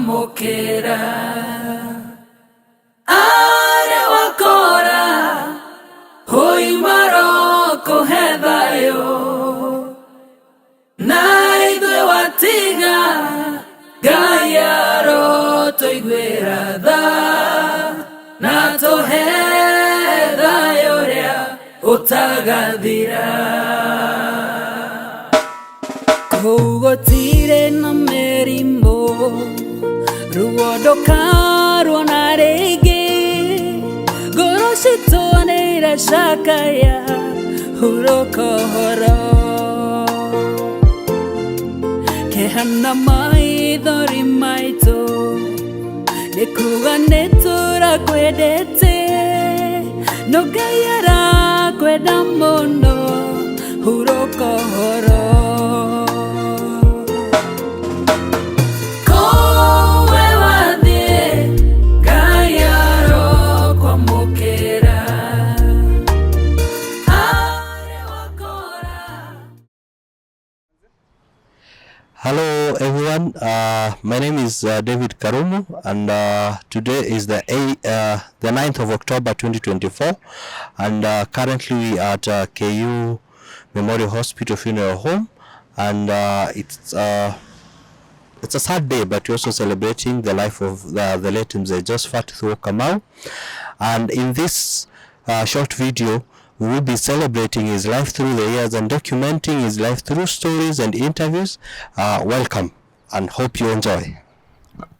kwamukira are wakora hoi maroko hedhayo naidwe watiga gayaro toigwera da na tohedhayo ria utagadira kugotire na merimbo ruodo karo na rege goroshitone ira shakaya hurokohoro kehana mai dori maito nekuga netura kwedete no gayara kwedamono hurokohoro Hello everyone, my name is David Karumu, and today is the 9th of October 2024, and currently we are at KU Memorial Hospital Funeral Home, and it's a sad day, but we're also celebrating the life of the late Mzee Josphat Thuo Kamau, and in this short video we will be celebrating his life through the years and documenting his life through stories and interviews. Welcome and hope you enjoy.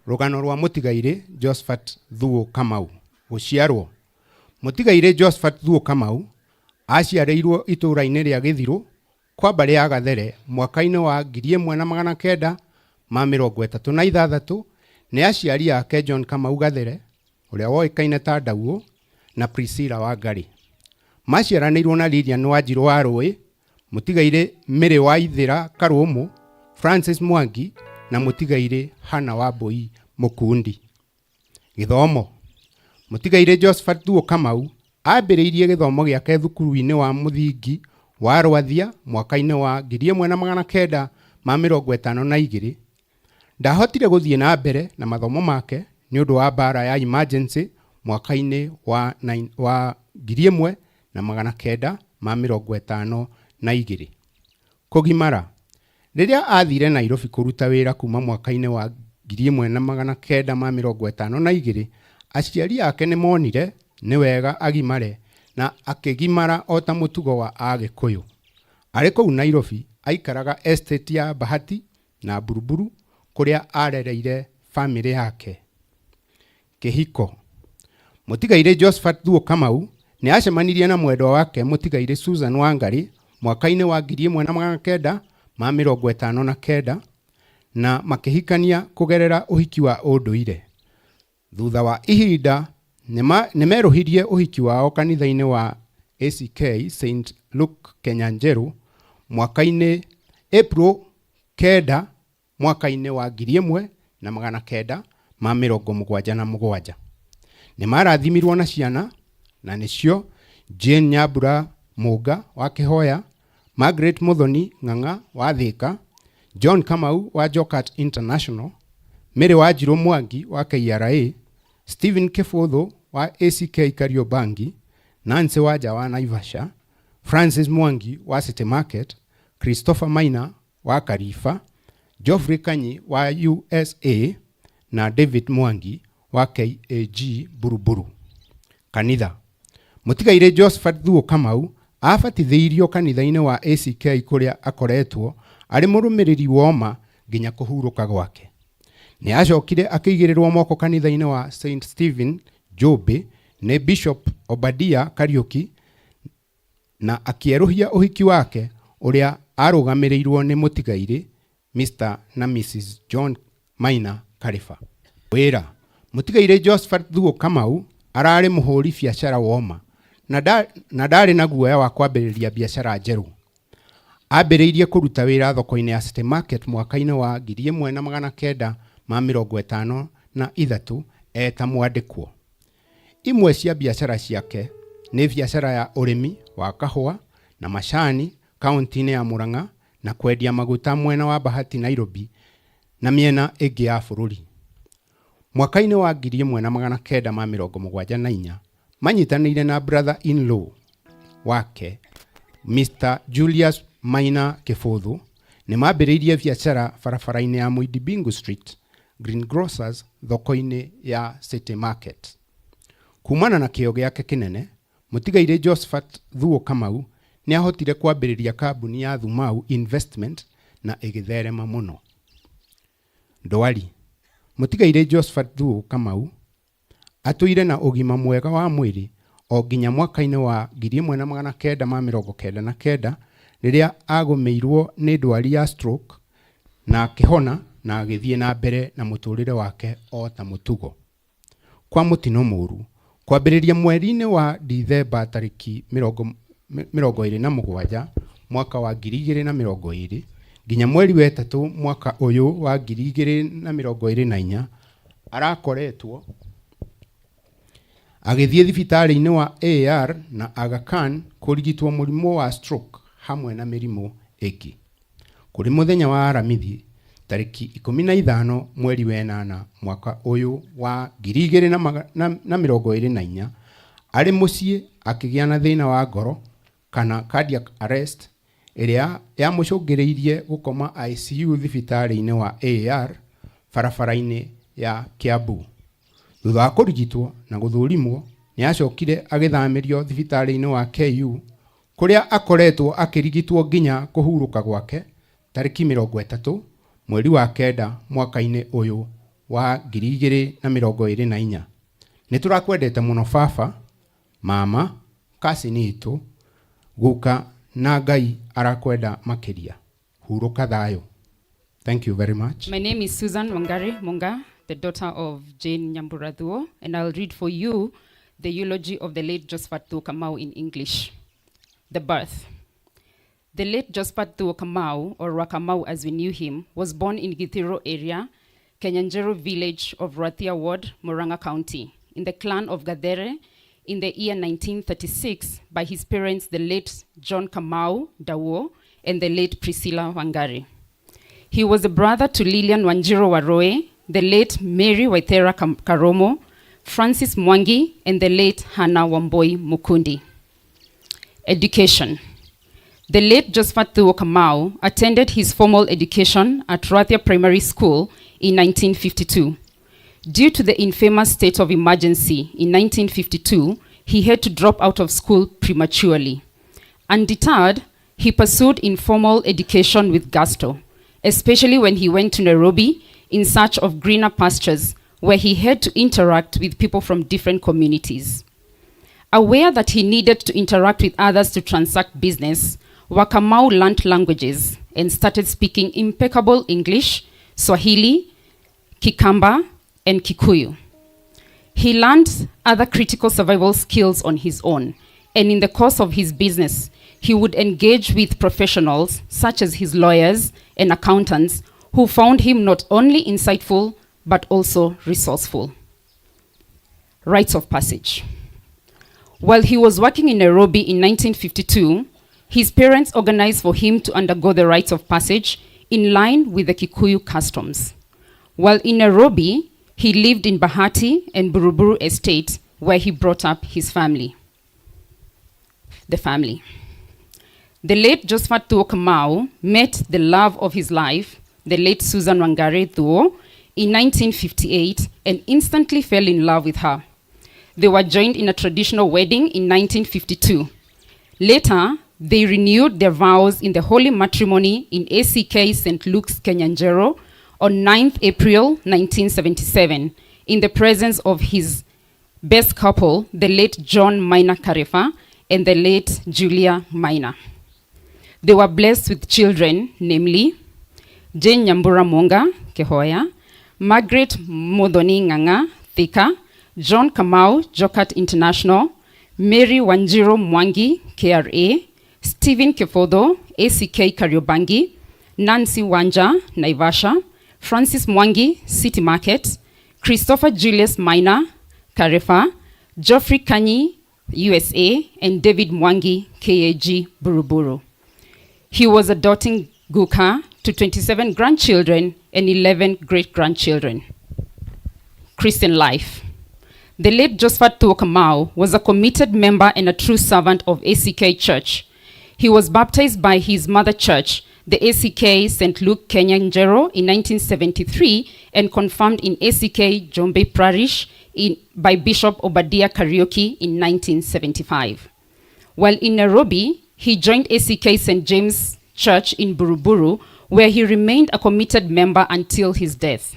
Rugano rwa Mutigaire Josphat Thuo Kamau guciarwo. Mutigaire Josphat Thuo Kamau aciarĩirwo itũũra-inĩ rĩa Gĩthirũ kwa mbarĩ ya Gathere mwaka-inĩ wa 1936. Nĩ aciari ake John Kamau Gathere ũrĩa woĩkaine ta Ndauũ na Priscilla Wangari. Maciaranĩirwo na Lilian Wanjiru wa Rũĩ, Mutigaire Mĩrĩ wa Ithĩra Karũmũ, Francis Mwangi na Mutigaire Hana Wambui Mũkundi. Gĩthomo. Mutigaire Josphat Thuo Kamau ambĩrĩirie gĩthomo gĩake thukuru-inĩ wa mũthingi wa Rwathia mwaka-inĩ wa 1952. Ndahotire gũthiĩ na mbere na mathomo make nĩ ũndũ wa mbara ya emergency mwaka-inĩ wa 1952. Kũgimara. Rĩrĩa athire Nairobi kũruta wĩra kuma mwaka-inĩ wa 1952, aciari ake nĩ monire nĩ wega agimare na akĩgimara o ta mũtugo wa Agĩkũyũ. Arĩ kũu Nairobi aikaraga estate ya Bahati na Buruburu kũrĩa arereire family yake. Kĩhiko. Mutigaire Josphat Thuo Kamau nĩ acemanirie na mwendwa wake Mutigaire Susan Wangari mwaka-inĩ wa 1959 na makĩhikania kũgerera ũhiki wa ũndũire. Thutha wa ihinda nĩ merũhirie ũhiki wao kanitha-inĩ wa ACK St Luke Kenya Njeru mwaka-inĩ April 9 mwaka-inĩ wa 1977. Nĩ marathimirwo na ciana na nĩcio Jane Nyambura Mũga wa Kĩhoya, Margaret Muthoni Ng'ang'a wa Thĩka, John Kamau wa Jokat International, Mĩrĩ Wanjiru Mwangi wa KRA, Stephen Kĩbũthũ wa ACK Kariobangi, Nancy Wanja wa Naivasha, Francis Mwangi wa City Market, Christopher Maina wa Karifa, Geoffrey Kanyi wa USA na David Mwangi wa KAG Buruburu. Kanitha. Mutigaire Josphat Thuo Kamau abatithĩirio kanitha-inĩ wa ACK kũrĩa akoretwo arĩ mũrũmĩrĩri woma nginya kũhurũka gwake. Nĩ acokire akĩigĩrĩrwo moko kanitha-inĩ wa St Stephen Jobe nĩ Bishop Obadia Kariuki na akĩerũhia ũhiki wake ũrĩa arũgamĩrĩirwo nĩ Mutigaire Mr na Mrs John Maina Karifa. Wĩra. Mutigaire Josphat Thuo Kamau ararĩ mũhũri biacara woma na ndarĩ na guoya wa kwambĩrĩria biacara njerũ. Ambĩrĩirie kũruta wĩra thoko-inĩ ya City Market mwaka-inĩ wa 1953 eta mwandĩkwo. Imwe cia biacara ciake nĩ biacara ya ũrĩmi wa kahũa na macani kaunti-inĩ ya Murang'a na kwendia maguta mwena wa Bahati Nairobi na miena ĩngĩ ya bũrũri. Mwaka-inĩ wa 1974 manyitanĩire na brother-in-law wake Mr. Julius Maina Kĩbũthũ nĩ mambĩrĩirie biacara barabara-inĩ ya Muidibingu Street, Greengrocers, thoko-inĩ ya City Market. Kumana na kĩo gĩake kĩnene, mũtigaire Josphat Thuo Kamau nĩ ahotire kwambĩrĩria kambuni ya Thumau Investment na ĩgĩtherema mũno. Ndwari, mũtigaire Josphat Thuo Kamau atũire na ũgima mwega wa mwĩrĩ o nginya mwaka-inĩ wa 1999 rĩrĩa agũmĩirwo nĩ ndwari ya stroke na akĩhona na agĩthiĩ na mbere na mũtũrĩre wake o ta mũtugo. Kwa mũtino mũru, kwambĩrĩria mweri-inĩ wa Dithemba tarĩki 27 mwaka wa 2020 nginya mweri wa 3 mwaka ũyũ wa 2024 arakoretwo agĩthiĩ thibitarĩ-inĩ wa AR na Aga Khan kũrigitwo mũrimũ wa stroke hamwe na mĩrimũ ĩngĩ. Kũrĩ mũthenya wa Aramithi tarĩki 15 mweri wa 8 mwaka ũyũ wa 2024 arĩ mũciĩ akĩgĩa na thĩna wa ngoro kana cardiac arrest ĩrĩa yamũcũngĩrĩirie gũkoma ICU thibitarĩ-inĩ wa AR barabara-inĩ ya Kiambu. Thutha wa kũrigitwo na gũthũrimwo nĩ acokire agĩthamĩrio thibitarĩ-inĩ wa KU kũrĩa akoretwo akĩrigitwo nginya kũhurũka gwake tarĩki 30 mweri wa 9 mwaka-inĩ ũyũ wa 2024. Nĩ tũrakwendete mũno baba, mama, kasini itũ, guka na Ngai arakwenda makĩria. Hurũka thayũ. Thank you very much. My name is Susan Wangari Munga, the daughter of Jane Nyambura Thuo, and I'll read for you the eulogy of the late Josphat Thuo Kamau in English. The birth. The late Josphat Thuo Kamau, or Rakamau as we knew him, was born in Githiro area, Njeru village of Rwathia ward, Murang'a County, in the clan of Gadhere in the year 1936 by his parents, the late John Kamau Dawo and the late Priscilla Wangari. He was a brother to Lilian Wanjiro Waroe, the late Mary Waithera Karomo, Francis Mwangi, and the late Hannah Wamboi Mukundi. Education. The late Josphat Thuo Kamau attended his formal education at Rwathia Primary School in 1952. Due to the infamous state of emergency in 1952, he had to drop out of school prematurely. Undeterred, he pursued informal education with gusto, especially when he went to Nairobi in search of greener pastures, where he had to interact with people from different communities. Aware that he needed to interact with others to transact business, Wakamau learned languages and started speaking impeccable English, Swahili, Kikamba, and Kikuyu. He learned other critical survival skills on his own, and in the course of his business, he would engage with professionals such as his lawyers and accountants who found him not only insightful, but also resourceful. Rites of passage. While he was working in Nairobi in 1952, his parents organized for him to undergo the rites of passage in line with the Kikuyu customs. While in Nairobi, he lived in Bahati and Buruburu Estate, where he brought up his family. The family. The late Josphat Thuo Kamau met the love of his life, the late Susan Wangari Thuo, in 1958 and instantly fell in love with her. They were joined in a traditional wedding in 1952. Later, they renewed their vows in the holy matrimony in ACK St. Luke's, Njeru, on 9th April 1977, in the presence of his best couple, the late John Maina Karefa and the late Julia Maina. They were blessed with children, namely Jane Nyambura Munga, Kehoya, Margaret Modoni Nganga, Thika, John Kamau, Jokat International, Mary Wanjiro Mwangi, KRA, Stephen Kefodo, ACK Kariobangi, Nancy Wanja, Naivasha, Francis Mwangi, City Market, Christopher Julius Maina, Karefa, Geoffrey Kanyi, USA, and David Mwangi, KAG, Buruburu. He was a doting Guka to 27 grandchildren and 11 great-grandchildren. Christian life. The late Josphat Thuo Kamau was a committed member and a true servant of ACK Church. He was baptized by his mother church, the ACK St. Luke Kenya Njeru, in 1973 and confirmed in ACK Jombe Parish by Bishop Obadiah Kariuki in 1975. While in Nairobi, he joined ACK St. James Church in Buruburu, where he remained a committed member until his death.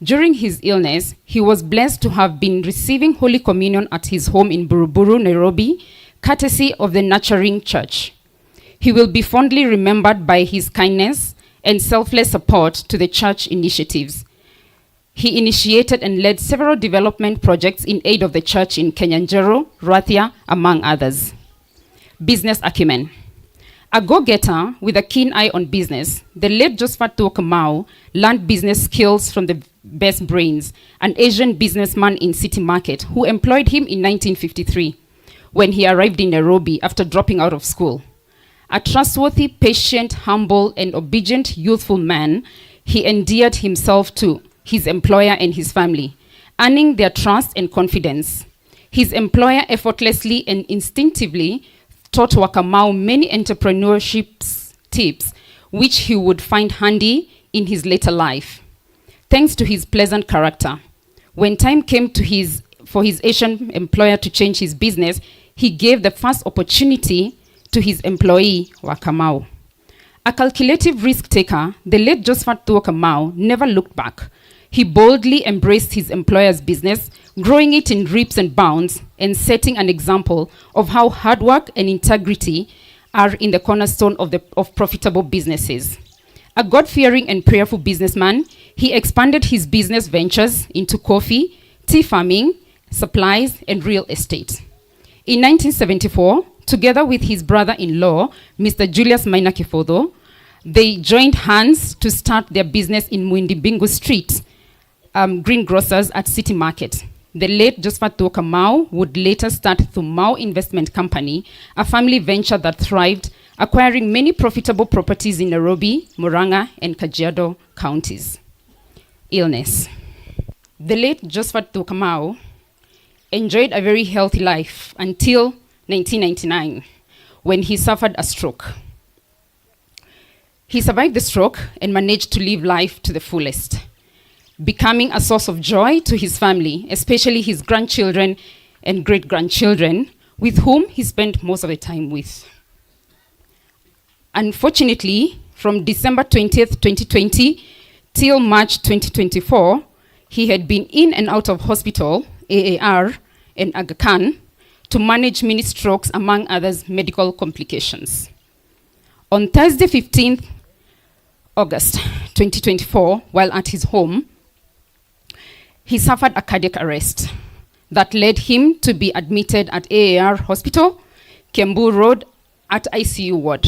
During his illness, he was blessed to have been receiving Holy Communion at his home in Buruburu, Nairobi, courtesy of the nurturing church. He will be fondly remembered by his kindness and selfless support to the church initiatives. He initiated and led several development projects in aid of the church in Kenya Njeru, Rwathia, among others. Business acumen. A go-getter with a keen eye on business, the late Josphat Thuo Kamau learned business skills from the best brains, an Asian businessman in City Market who employed him in 1953 when he arrived in Nairobi after dropping out of school. A trustworthy, patient, humble, and obedient youthful man, he endeared himself to his employer and his family, earning their trust and confidence. His employer effortlessly and instinctively taught Kamau many entrepreneurship tips, which he would find handy in his later life. Thanks to his pleasant character, when time came for his Asian employer to change his business, he gave the first opportunity to his employee, Kamau. A calculative risk taker, the late Josphat Thuo Kamau never looked back. He boldly embraced his employer's business, growing it in leaps and bounds, and setting an example of how hard work and integrity are in the cornerstone of profitable businesses. A God-fearing and prayerful businessman, he expanded his business ventures into coffee, tea farming, supplies, and real estate. In 1974, together with his brother-in-law, Mr. Julius Maina Kifodho, they joined hands to start their business in Muindibingu Street, greengrocers at City Market. The late Josphat Thuo Kamau would later start Thumau Investment Company, a family venture that thrived, acquiring many profitable properties in Nairobi, Murang'a, and Kajiado counties. Illness. The late Josphat Thuo Kamau enjoyed a very healthy life until 1999, when he suffered a stroke. He survived the stroke and managed to live life to the fullest, becoming a source of joy to his family, especially his grandchildren and great-grandchildren, with whom he spent most of the time with. Unfortunately, from December 20th, 2020 till March 2024, he had been in and out of hospital, AAR, and Aga Khan, to manage mini strokes, among others, medical complications. On Thursday, 15th August 2024, while at his home, he suffered a cardiac arrest that led him to be admitted at AAR Hospital, Kiambu Road, at ICU ward.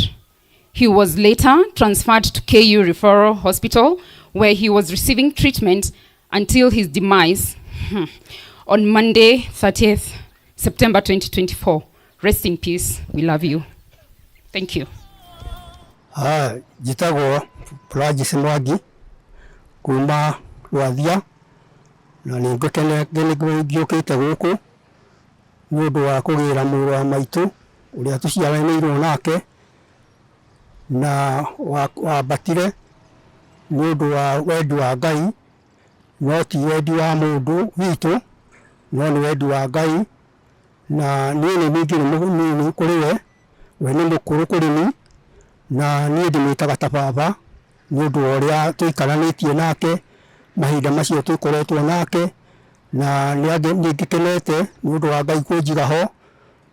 He was later transferred to KU Referral Hospital, where he was receiving treatment until his demise on Monday, 30th September 2024. Rest in peace. We love you. Thank you. Jitagwo Prajis Mwagi kuma Rwathia na ningukene gĩũkĩte gũkũ nĩ ũndũ wa kũgĩra mũrũ wa maitũ ũrĩa tũciaranĩirwo nake na wambatire nĩ ũndũ wa wendi wa Ngai, no ti wendi wa mũndũ witũ, no nĩ wendi wa Ngai, na niĩ nĩ mũnini kũrĩ we nĩ mũkũrũ kũrĩ niĩ, na niĩ ndĩmwĩtaga ta baba nĩ ũndũ wa ũrĩa tũikaranĩtie nake mahinda macio tũkoretwo nake, na nĩngĩkenete nĩ ũndũ wa Ngai kũnjiga ho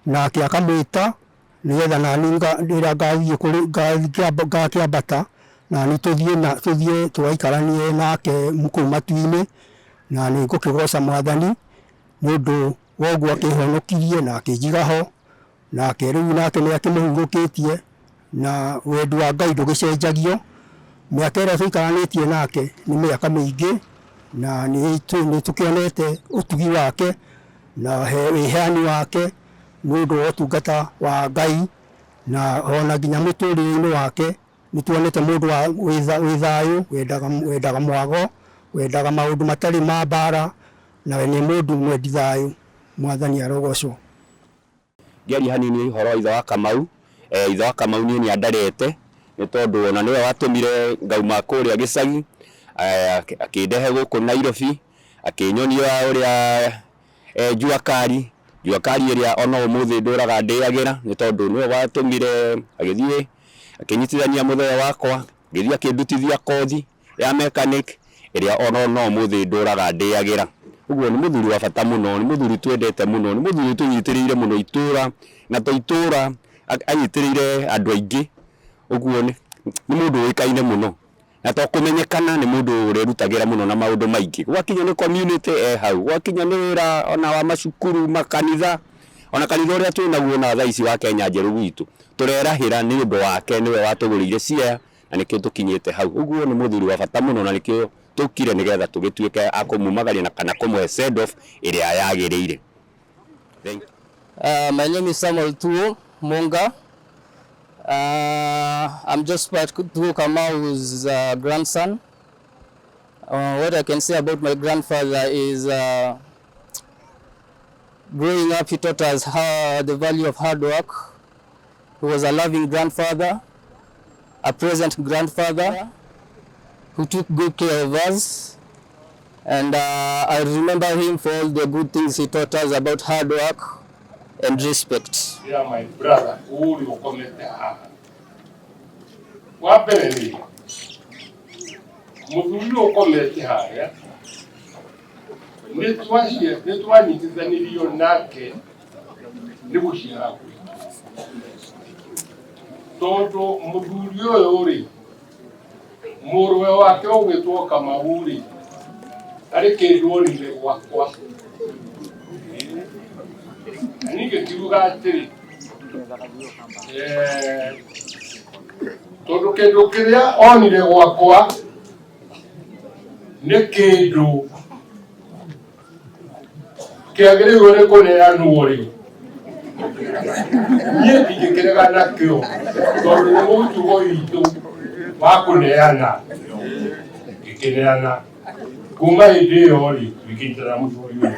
nake akamwĩta nĩgetha nani rĩrĩa ngathiĩ ngakĩambata na nĩ tũthiĩ tũgaikaranie nake kũu matu-inĩ, na nĩ ngũkĩgoca Mwathani nĩ ũndũ wa ũguo akĩhonokirie na akĩnjiga ho, nake rĩu nake nĩ akĩmũhurũkĩtie, na wendi wa Ngai ndũgĩcenjagio. Mĩaka ĩrĩa tũikaranĩtie nake nĩ mĩaka mĩingĩ, na nĩ tũkĩonete ũtugi wake na wĩheani wake nĩ ũndũ wa ũtungata wa Ngai, na ona nginya mũtũrĩre-inĩ wake nĩ tuonete mũndũ wa wĩ thayũ, wendaga mwago, wendaga maundu matari ma mbara na we ni mundu mwendi thayu mwathani arogocwo. Ngĩaria hanini horo wa ithe wa Kamau, ithe wa Kamau ni andarete nĩ tondũ ona nĩwe watũmire ngauma kũrĩa gĩcagi akĩndehe gũkũ Nairobi akĩnyonia ũrĩa Juakari ĩrĩa ona ũmũthĩ ndũraga ndĩagĩra nĩ tondũ nĩwe watũmire agĩthiĩ akĩnyitithania mũthee wakwa agĩthiĩ akĩndutithia kothi ya mechanic ĩrĩa ona ũmũthĩ ndũraga ndĩagĩra. Ũguo nĩ mũthuri wa bata mũno, nĩ mũthuri twendete mũno, nĩ mũthuri tũnyitĩrĩire mũno itũra na to itũra anyitĩrĩire andũ aingĩ. Ũguo nĩ mũndũ ũĩkaine mũno na to kũmenyekana nĩ mũndũ ũrerutagĩra mũno na maũndũ maingĩ. Gwakinya nĩ community hau, gwakinya nĩ wĩra ona wa macukuru, makanitha, ona kanitha ũrĩa twĩnaguo na thaa ici wa Kenya Njeru gwitũ tũrerahĩra nĩ ũndũ wake, nĩwe watũgũrĩire ciea na nĩkĩo tũkinyĩte hau. Ũguo nĩ mũthuri wa bata mũno na nĩkĩo tũkire nĩgetha tũgĩtuĩke a kũmumagaria na kana kũmũhe send off ĩrĩa yagĩrĩire. My name is Samuel Thuo Monga. I'm Josphat Thuo Kamau's grandson. What I can say about my grandfather is growing up he taught us the value of hard work. He was a loving grandfather, a present grandfather who took good care of us, and I remember him for all the good things he taught us about hard work and respect. Yeah, my brother, who you comment there? What benefit? Muzuyo comment there. Netwa nitizanilio nake nibushira kwe. Toto muzuyo yori murwe wake ogwetwo Kamau ari kindwonire gwakwa nige kiruga atiri tondu kindu kiria onire gwakwa ni kindu kiagĩrĩirwo nĩ kũneanwo rĩ niĩ ndingĩkĩrega nakĩo tondũ nĩ mũtugo witũ wa kũneana ngĩkĩneana kuma hĩndĩ ĩyo rĩ twĩkĩnyitana mũthuri ũyũ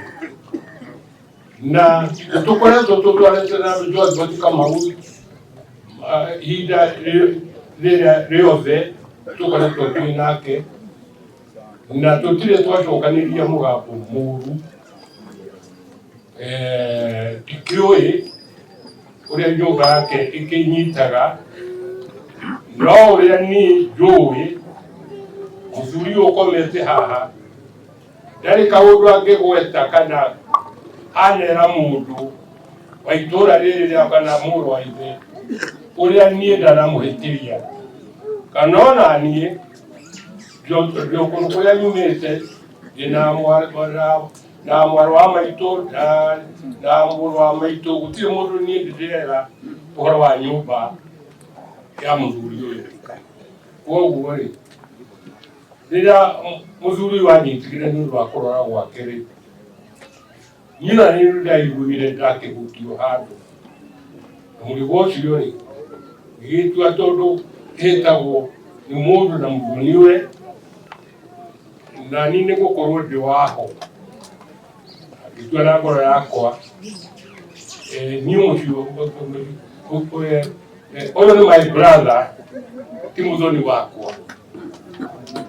na tũkoretwo tũtwarĩte na Josphat Thuo Kamau ihinda rĩrĩa rĩothe tũkoretwo twĩ nake na tũtirĩ twacokanĩria mũgambo mũũru. Tikĩũĩ ũrĩa nyũmba yake ĩkĩnyitaga no ũrĩa niĩ njũĩ mũthuri ũyũ ũkomete haha ndarĩ kaũndũ angĩgweta kana anera mũndũ wa itũra rĩrĩ rĩa kana mũrũ wa ithe ũrĩa niĩ ndanamũhĩtĩria kana ona niĩ kũrĩa nyumĩte ndĩna na mwarũ wa maitũ na mũrũ wa maitũ gũtirĩ mũndũ niĩ ndĩrera ũhoro wa nyũmba ya mũthuri ũyũ. Koguo rĩ rĩrĩa mũthuri ũyũ anyitigire nĩ ũndũ wa kũrora gwake rĩ niĩ na niĩ ndaiguire ndakĩhutio handũ na mũrigo ũcio rĩ ngĩgĩtua tondũ hĩtagwo nĩ mũndũ na mũthoniwe na niĩ nĩ gũkorwo ndĩ waho ngĩtua na ngoro yakwa niĩ mũcio ũyũ nĩ my brother ti mũthoni wakwa.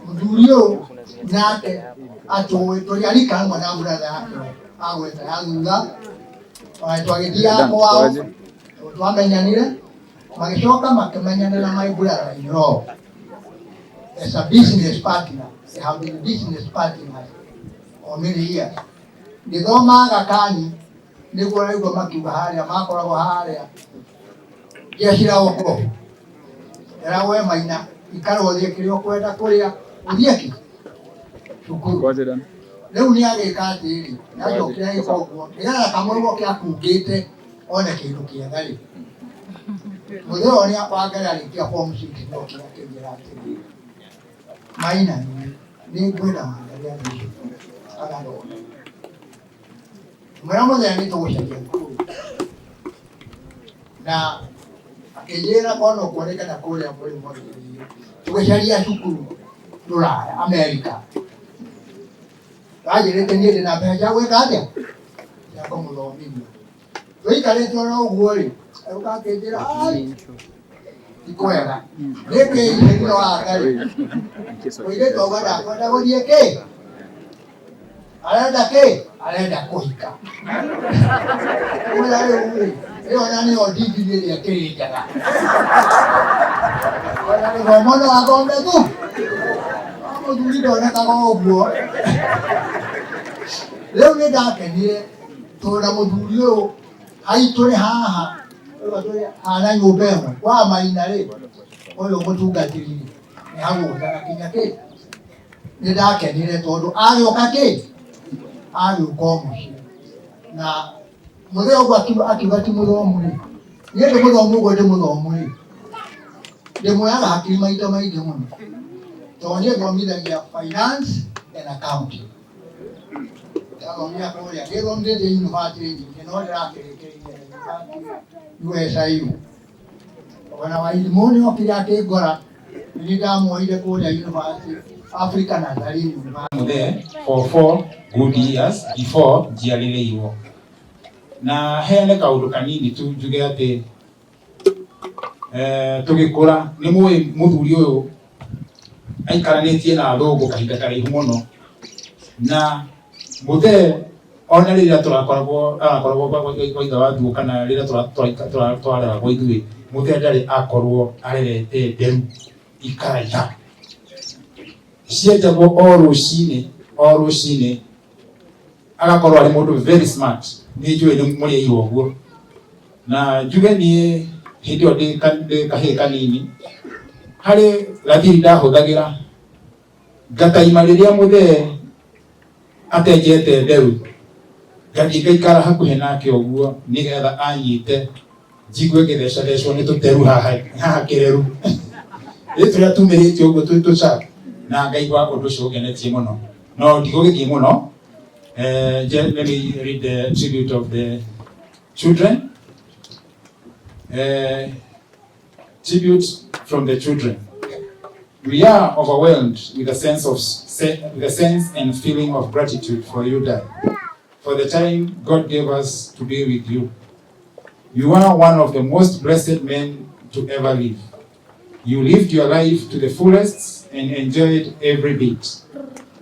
Mũthuri ũyũ nake atũĩ tũrĩ arika hamwe na brother yake agweta ya thutha twagĩthiaga kwao twamenyanire magĩcoka makĩmenyana na my brother in law as a business partner. They have been business partners for many years. Gĩthomaga kani nĩguo raigua makiuga harĩa makoragwo harĩa Jeshira oko erawe maina ikaro thie kĩrĩa ũkwenda kũrĩa ũthiĩ kĩ cukuru rĩu nĩ agĩka atĩrĩ nĩacokire agĩka ũguo nĩgetha kamwe goke akungĩte one kĩndũ kĩega rĩ mũthee ũrĩa wangere arĩkia form 6 no kĩrĩa kĩngĩra atĩrĩ maina nĩ ngwenda mandaria nĩ agandona mwera mũthee nĩ tũgũcaria na akĩnjĩra kono kuonekana kũrĩa mũrĩ mũrĩ tũgĩcaria cukuru Rũraya Amerika kajirite niĩ ndĩ na mbeca gwĩka atĩa cia kũmũthomithia tũikarĩte oro ũguo rĩ agĩũka akĩnjĩra ti kwega gĩkĩ ihĩngĩro wa Ngai mũirĩtu auga ndakwenda gũthiĩ kĩ arenda kĩ arenda kũhika ũrĩa rĩu rĩ ĩyo na nĩyo ndigiri ĩrĩa kĩrĩ njega ona gĩthomo no athome tu mũthuri ndonekaga ũguo rĩu nĩ ndakenire tondũ na mũthuri ũyũ haitũ nĩ haha hana nyũmba ĩmwe wa Maina rĩ ũyũ mũtungatĩri nĩ hagũũkaga kinya kĩ nĩ ndakenire tondũ agĩũka kĩ agĩũka o mũciĩ na mũthee ũguo akiuga ti mũthomu rĩ niĩ ndĩ mũthomu ũguo ndĩ mũthomu rĩ ndĩmuoyaga hakiri maita maingĩ mũno tondũ niĩ thomithagia finance and accounting ndathomia kũrĩa gĩthomithĩtie yunibacĩtĩ nyingĩ no ndĩrakĩrĩkĩrĩria USIU ona Wairimũ nĩ okire akĩngora nĩ ndamuoire kũrĩa yunibacĩtĩ Africa Nazarene University for 4 good years before njiarĩrĩirwo na hene kaũndũ kanini tu njuge atĩ tũgĩkũra nĩ mũĩ mũthuri ũyũ aikaranĩtie na athũngũ kahinda karaihu mũno na mũthee ona rĩrĩa tũrakoragwo kwa ithe wa Thuo kana rĩrĩa twareragwo ithuĩ mũthee ndarĩ akorwo arerete nderu ikaraiha cienjagwo o rũcinĩ agakorwo arĩ mũndũ very smart nĩ njũĩ nĩ mũrĩirwo ũguo na njuge niĩ hĩndĩ ĩyo ndĩ kahĩĩ kanini harĩ gathiri ndahũthagĩra ngataima rĩrĩa mũthee atenjete nderu ngathiĩ ngaikara hakuhĩ nake ũguo nĩgetha anyite njigue ngĩthecathecwo nĩ tũteru haha kĩreru tũrĩa tumĩrĩte ũguo twĩ tũcap na ngaigua ũndũ ũcio ũngenetie mũno no ndigũgĩthiĩ mũno. Let me read the tribute of the children. Tribute from the children. We are overwhelmed with a sense and feeling of gratitude for you, Dad, for the time God gave us to be with you. You are one of the most blessed men to ever live. You lived your life to the fullest and enjoyed every bit.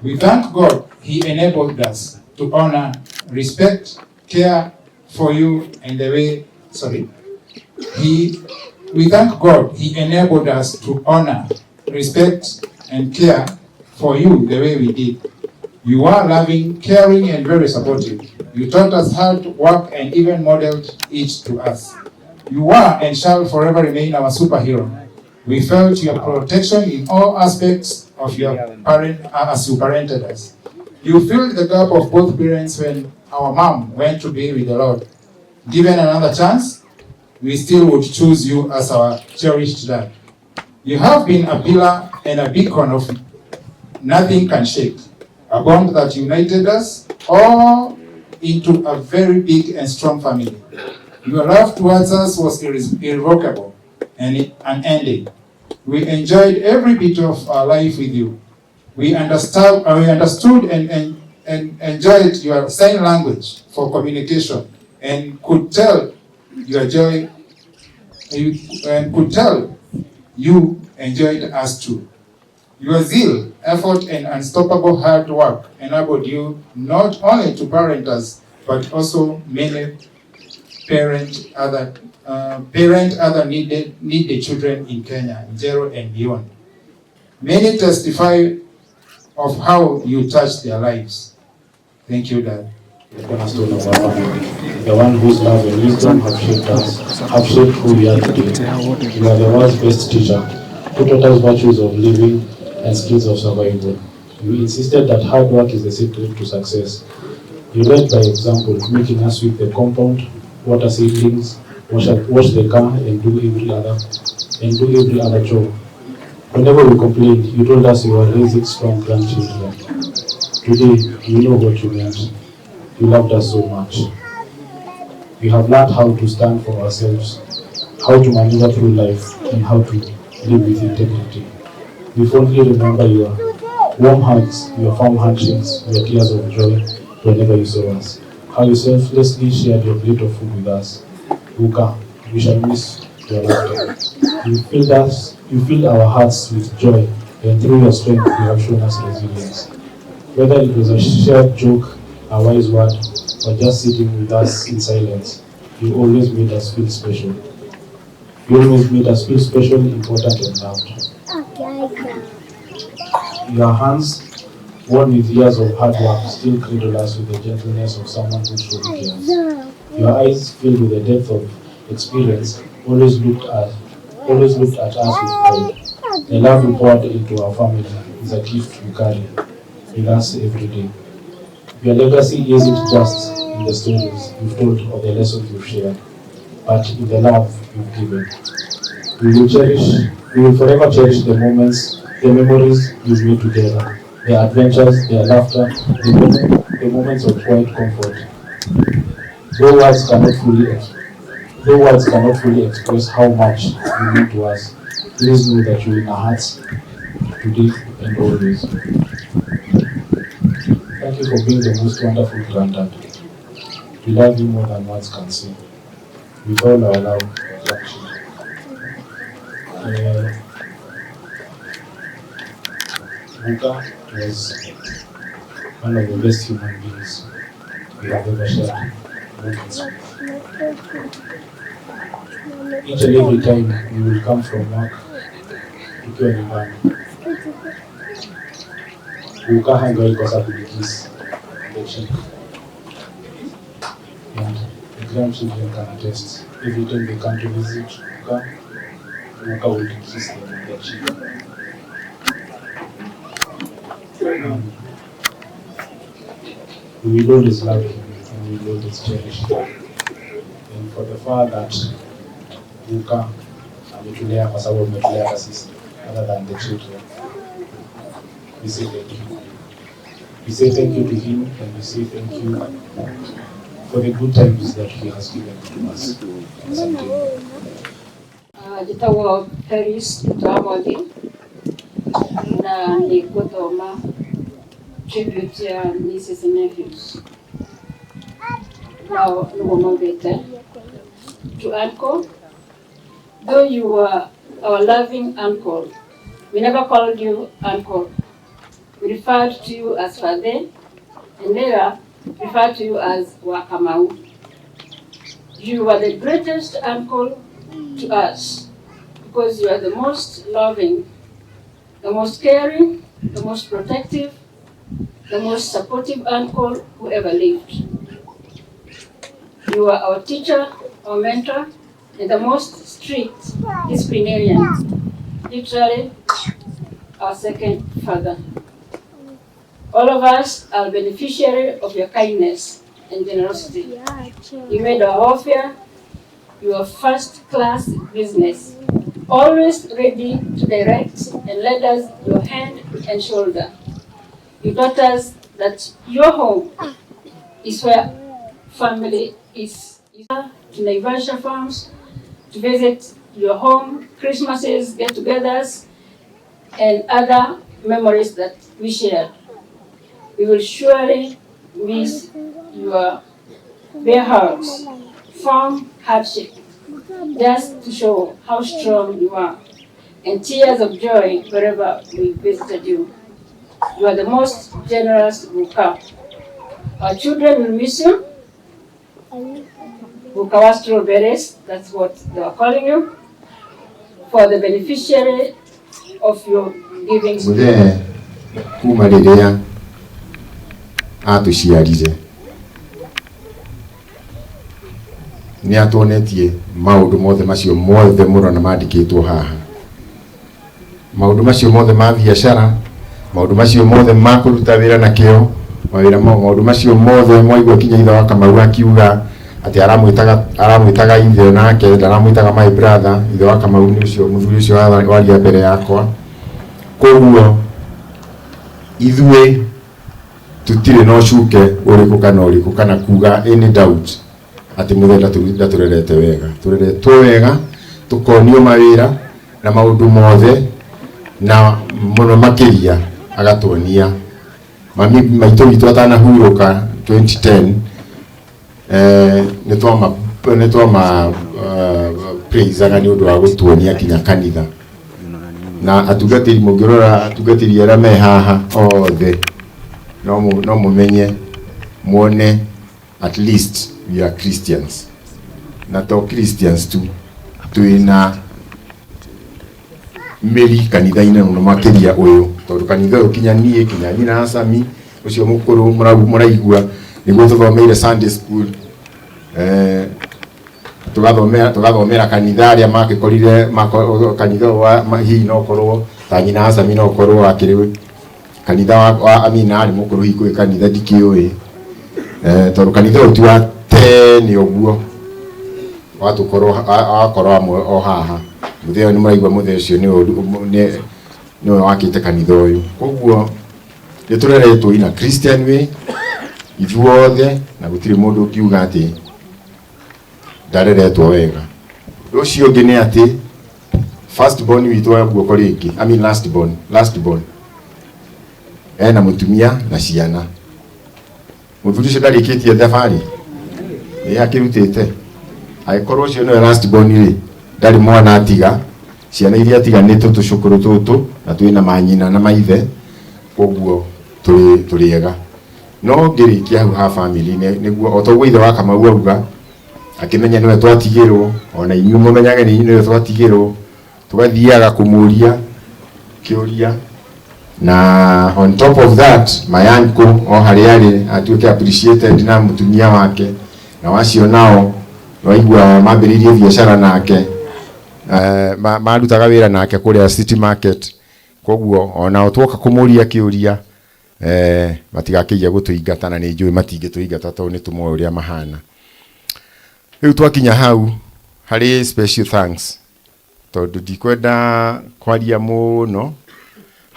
We thank God He enabled us to honor, respect, care for you and the way, we thank God He enabled us to honor, respect, and care for you the way we did. You are loving, caring, and very supportive. You taught us hard work and even modeled it to us. You are and shall forever remain our superhero. We felt your protection in all aspects of your as you parented us. You filled the gap of both parents when our mom went to be with the Lord. Given another chance, we still would choose you as our cherished dad. You have been a pillar and a beacon of nothing can shake, a bond that united us all into a very big and strong family. Your love towards us was irrevocable and unending. We enjoyed every bit of our life with you. We understood and enjoyed your sign language for communication and could tell your joy and could tell you enjoyed us too. Your zeal, effort, and unstoppable hard work enabled you not only to parent us, but also many parent other needy children in Kenya, Njeru and beyond. Many testify of how you touched their lives. Thank you, Dad. The cornerstone of our family, the one whose love and wisdom have shaped us, have shaped who we are today. You are the world's best teacher, who taught us virtues of living and skills of survival. You insisted that hard work is the secret to success. You led by example, making us sweep the compound, water seedlings, wash the car, and do every other chore. Whenever we complained, you told us you were raising strong grandchildren. Today, you know what you meant. You loved us so much. We have learned how to stand for ourselves, how to maneuver through life, and how to live with integrity. We fondly remember your Warm hugs, your firm handshakes, your tears of joy whenever you saw us. How you selflessly shared your plate of food with us. Uka, we shall miss your laughter. You filled our hearts with joy, and through your strength you have shown us resilience. Whether it was a shared joke, a wise word, or just sitting with us in silence, you always made us feel special. You always made us feel special, important, and loved. Your hands, worn with years of hard work, still cradle us with the gentleness of someone who truly cares. Your eyes, filled with the depth of experience, always looked at us with pride. The love you poured into our family is a gift we carry with us every day. Your legacy isn't just in the stories you've told or the lessons you've shared, but in the love you've given. We will forever cherish the moments, the memories we've made together, the adventures, the laughter, the moments of quiet comfort. Though words cannot fully express how much you mean to us, please know that you're in our hearts today and always. Thank you for being the most wonderful granddad. We love you more than words can say. With all our love, affection. Buka was one of the best human beings we have ever shared moments with. Each and every time we will come from work, tukiwa nyumbani, Buka hangewahi kosa kunikisi the cheek. And the grandchildren can attest. Every time they come to visit Buka will kiss them on their cheek. We will always love him and we will always cherish him. And for the fact that Buka ametulea kwa sababu ametulea hata sisi, other than the children, we say thank you. We say thank you to him and we say thank you for the good times that he has given to us. Jitawa Paris Tuamodi na ni kuthoma tribute ya nieces and nephews. Now, to Uncle, though you were our loving uncle, we never called you Uncle. We referred to you as Father, and later referred to you as Wakamau. You were the greatest uncle to us because you are the most loving, the most caring, the most protective, the most supportive uncle who ever lived. You are our teacher, our mentor, and the most strict disciplinarian, literally our second father. All of us are beneficiary of your kindness and generosity. You made Rwathia your first-class business, always ready to direct and lend us your hand and shoulder. You taught us that your home is where family is. To Naivasha farms, to visit your home, Christmases, get-togethers, and other memories that we shared. We will surely miss your bare hugs, firm handshake, just to show how strong you are, and tears of joy wherever we visited you. You are the most generous Buka. Our children will miss you. Bukawa strawberries, that's what they are calling you, for the beneficiary of your giving. Atuciarire ni atuonetie maundu mothe macio mothe murona mandikitwo haha, maundu macio mothe ma biacara, maundu macio mothe ma kuruta wira na kio, maundu macio mothe mwaigua kinya ithe wa Kamau akiuga ati aramwitaga ithe nake ndaramwitaga my brother. Ithe wa Kamau ni ucio muthuri ucio waria mbere yakwa, koguo ithue tutire no shuke uriku kana kuga any doubt ati muthenda turerete wega, tureretwo wega, tukonio mawira na maundu mothe, na muno makiria agatuonia mami maitũ witũ atanahurũka 2010 nĩ twama praisaga nĩ ũndũ wa gũtuonia kinya kanitha na atungatĩri mũngĩrora atungatĩri arĩa me haha othe no mũmenye muone at least we are Christians na to Christians tu twĩna meri kanitha-inĩ no makĩria ũyũ tondũ kanitha ũyũ kinya niĩ kinya nyina Asami ũcio mũkũrũ mũraigua nĩguo tũthomeire Sunday school tugathomera kanitha arĩa makĩkorire kanitha wa hihi no korwo ta nyina Asami no korwo akĩrĩ kanitha wa Amina arĩ mũkũrũ hihi kwĩ kanitha ndikĩũĩ tondũ kanitha ũyũ ti wa tene ũguo wakorwo amwe o haha mutheo nĩ muraigua mutheo ũcio nĩ wakĩte kanitha ũyũ koguo nĩ tũreretwo ina Christian way ithuothe na gũtirĩ mũndũ ũkiuga atĩ ndareretwo wega ũcio ũngĩ nĩ atĩ first born witũ wa guoko rĩngĩ I mean last born ena mũtumia na ciana mũthuri ũcio ndarĩkĩtie thabarĩ akĩrutĩte agĩkorwo ũcio nĩwe last born rĩ ndarĩ mwana atiga ciana iria atiganĩtwo tũcũkũrũ tũtũ na twĩna manyina na maithe koguo tũrĩega no ngĩrĩkia hau ha family nĩguo o toguo ithe wa Kamau auga akĩmenya nĩwe twatigĩrwo ona inyuĩ mũmenyage nĩwe twatigĩrwo tũgathiaga kũmũria kĩũria na on top of that my uncle o harĩa arĩ atuĩke appreciated na mũtumia wake na wacio nao waigua mambĩrĩirie biacara nake marutaga wĩra nake kũrĩa City Market koguo ona twoka kũmũria kĩũria matigakĩige gũtũingata na nĩ njũĩ matingĩtũingata tondũ nĩ tũmoĩ ũrĩa mahana rĩu twakinya hau harĩ special thanks tondũ ndikwenda kwaria mũno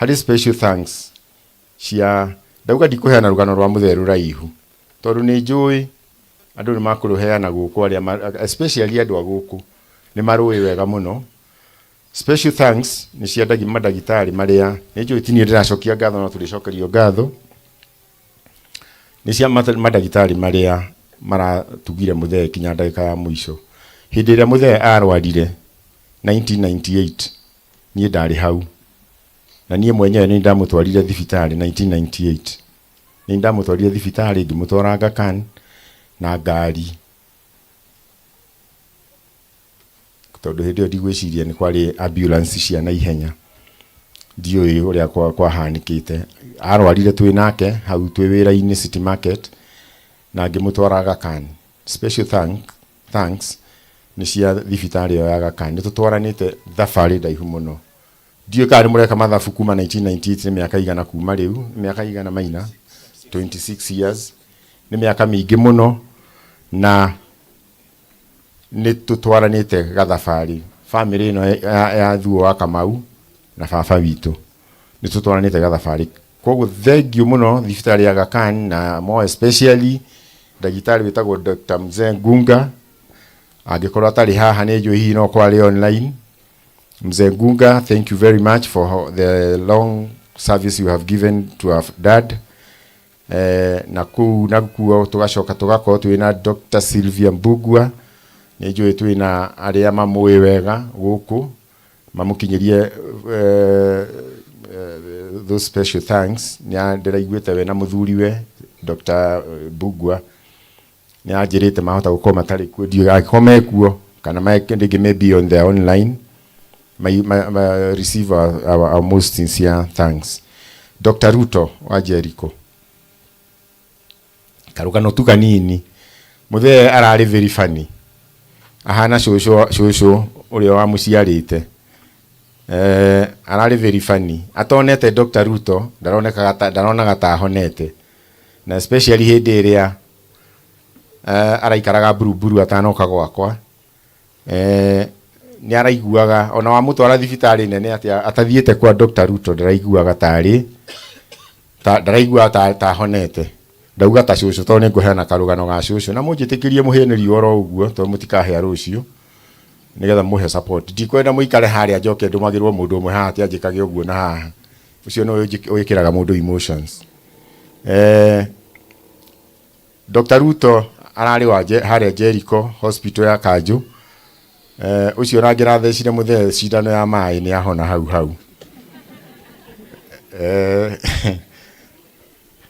harĩ special thanks cia ndauga ndikũheana rũgano rwa mũtherũ raihu tondũ nĩ njũĩ andũ nĩ makũrũheana gũkũ arĩa especially andũ a gũkũ nĩ marũĩ wega mũno special thanks nĩ cia madagĩtarĩ marĩa nĩ njũĩ ti niĩ ndĩracokia ngatho no tũrĩcokerio ngatho nĩ cia madagĩtarĩ marĩa maratugire mũthee kinya ndagĩka ya mũico hĩndĩ ĩrĩa mũthee arwarire 1998 niĩ ndarĩ hau na niĩ mwenyewe nĩ ndamũtwarire thibitarĩ 1998 nĩ ndamũtwarire thibitarĩ ngĩmũtwara Aga Khan na ngari tondũ hĩndĩ ĩyo ndigwĩciria nĩ kwarĩ ambulance cia na ihenya ndiũĩ ũrĩa kwahanĩkĩte arwarire twĩ nake hau twĩ wĩra-inĩ City Market na ngĩmũtwara Aga Khan special thanks nĩ cia thibitarĩ ĩyo ya Aga Khan nĩ tũtwaranĩte thabarĩ ndaihu mũno ndiũĩ kana nĩ mũreka mathabu kuma 1998 nĩ mĩaka igana kuma rĩu mĩaka igana maina 26 years nĩ mĩaka mĩingĩ mũno na nĩ tũtwaranĩte gathabarĩ family ĩno ya Thuo wa Kamau na baba witũ nĩ tũtwaranĩte gathabarĩ koguo thengiũ mũno thibitarĩ ya Aga Khan na more especially ndagĩtarĩ wĩtagwo Dr. Mzee Ngunga angĩkorwo atarĩ haha nĩ njũĩ hihi no kwarĩ online Mzee Ngunga, thank you very much for the long service you have given to our dad na kuo tugacoka tugakorwo twĩna Dr. Sylvia Mbugua nĩ njũĩ twĩna arĩa mamũĩ wega gũkũ mamũkinyĩrie those special thanks nĩ ndĩraiguĩte we na mũthuriwe Dr. Mbugua nĩ anjĩrĩte mahota gũkorwo matarĩ kuo ndiũĩ angĩkorwo mekuo kana maybe on their online receive our most sincere thanks. Dr. Ruto wa Jericho karugano tu kanini muthee ararĩ very funny ahana cũcũ ũrĩa wa mũciarĩte ararĩ very funny atonete Dr. Ruto ndaronaga ta ahonete na especially hĩndĩ ĩrĩa araikaraga buruburu atanoka gwakwa nĩ araiguaga ona wa mũtwara thibitarĩ nene atĩ atathiĩte kwa Dr. Ruto ndaraiguaga ta honete ndauga ta cũcũ tondũ nĩ ngũheana karũgano ga cũcũ na mũnjĩtĩkĩrie mũhĩanĩri oro ũguo tondũ mũtikahĩa rũciũ nĩgetha mũhe support ndikwenda mũikare harĩa njoke ndũmagĩrwo mũndũ ũmwe haha atĩ anjĩkage ũguo na haha ucio no wikiraga mundu emotions. Dr. Ruto arari waje hare Jericho hospital ya Kanju. Ucio rangira thecire muthe cindano ya mai ni ahona hau.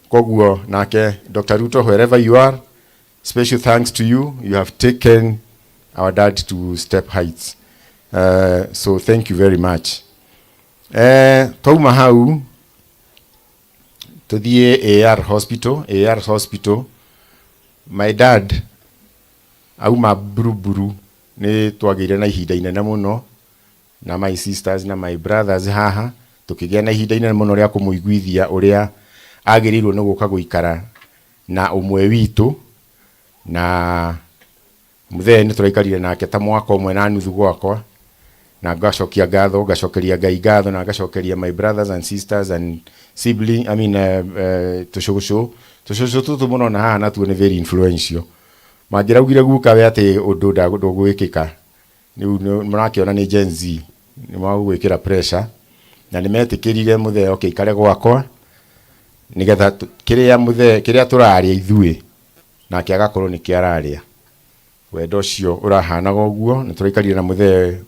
Koguo nake Dr. Ruto, wherever you are, special thanks to you. You have taken our dad to step heights. So thank you very much. Touma hau tuthie AR hospital. My dad auma buruburu ni twagire na ihinda inene muno na my sisters na my brothers haha tukigia na ihinda inene muno ria kumuiguithia uria agirirwo ni guka guikara na umwe witu na muthe ni turaikarire nake ta mwaka umwe na nuthu gwakwa na ngacokia ngatho ngacokeria Ngai ngatho na ngacokeria my brothers and sisters and siblings, I mean tucucu tutu muno na haha natuo ni very influential. Mangiraugire guka we ati undu ndagwikika ni murakiona ni Gen Z ni magwikira pressure na nimetikirire muthe okay kare gwakwa nigetha kiria turaria ithui na kiagakorwo ni kiararia wendo cio urahanaga uguo ni turaikarire na muthe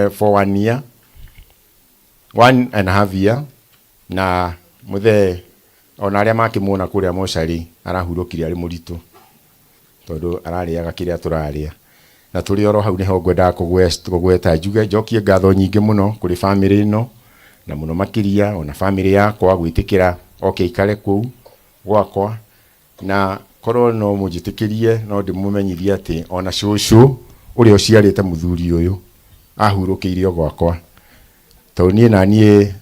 for 1 year 1.5 year na muthe ona aria makimwona kuria mochari arahurukire ari muritu tondu arariaga kiria turaria na turi oro hau niho ngwenda kugweta njuge njokie ngatho nyingi muno kuri family ino na muno makiria ona family yakwa gwitikira okay kare kuu gwakwa na korwo no mujitikirie no ndimumenyithie ati ona cucu uria uciarite muthuri uyu ahurukiire gwakwa to nie na nie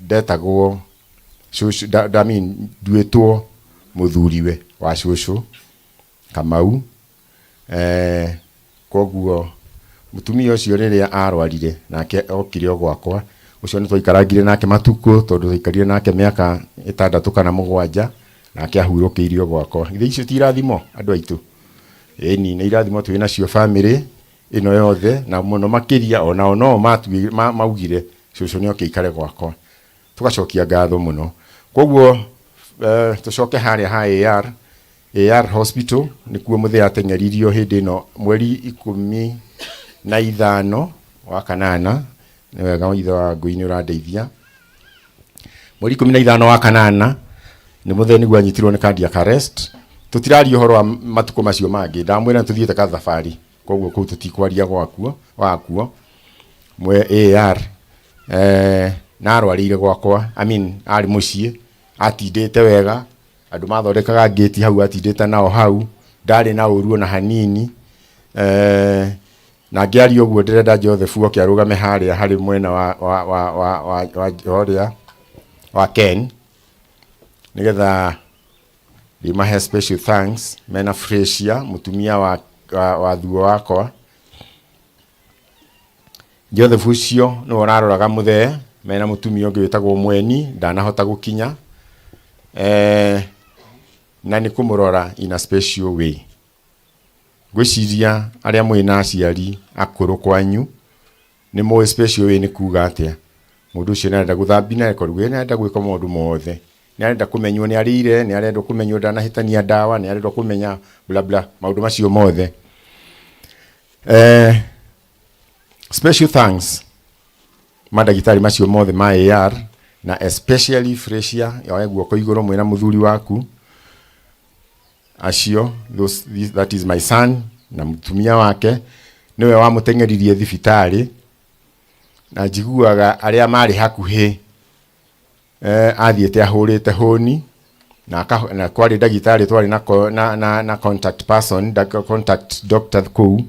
detagwo cucu I mean duetwo muthuriwe wa cucu Kamau. Koguo mutumia ucio riria arwarire nake okire gwakwa ucio ni twaikarangire nake matuko tondu twaikarire nake miaka 6 kana 7 nake ahurukiirio gwakwa. Ithe icio ti irathimo andu aitu ni irathimo twina cio family ino yothe na muno makiria ona no maugire cucu ni okikare gwakwa tugacokia ngatho muno. Koguo tucoke haria ha AR hospital nikuo muthe atengeririo hindi no mweri 15 wa kanana ni wega ithe wa Ngui urandeithia mweri 15 wa kanana ni muthe niguo anyitirwo ni cardiac arrest. Tutirario horo wa matuko macio mangi ndamwira tuthiete ka safari koguo kuu tutikwaria gwakuo mwe AR na arwarire gwakwa I mean ari mucie atindite wega andu mathondekaga gate hau atindite nao hau ndari na uruo na hanini na ngiari uguo ndirenda Josphat Thuo kiarugame haria hari mwena wa Ken nigetha rimahe special thanks mena Freshia mutumia wa Thuo wakwa Josphat Thuo no oraroraga muthe mena mutumia ungi witagwo Mweni ndanahota gukinya na ni kumurora in a special way. Gwiciria aria mwina aciari akuru kwanyu ni mo special way ni kuga atia mundu ucio ni arenda guthambi na record ni arenda gwika maundu mothe ni arenda kumenywo ni arire ni arenda kumenywo ndanahitania dawa ni arenda kumenya bla bla maundu macio mothe. Special thanks madagitari macio mothe ma AR na especially Freshia yawe guoko iguru mwina muthuri waku acio that is my son na mutumia wake niwe wa mutengeririe thibitari na njiguaga aria mari hakuhi athiete ahurite honi na kwari ndagitari twari na contact person contact doctor kuu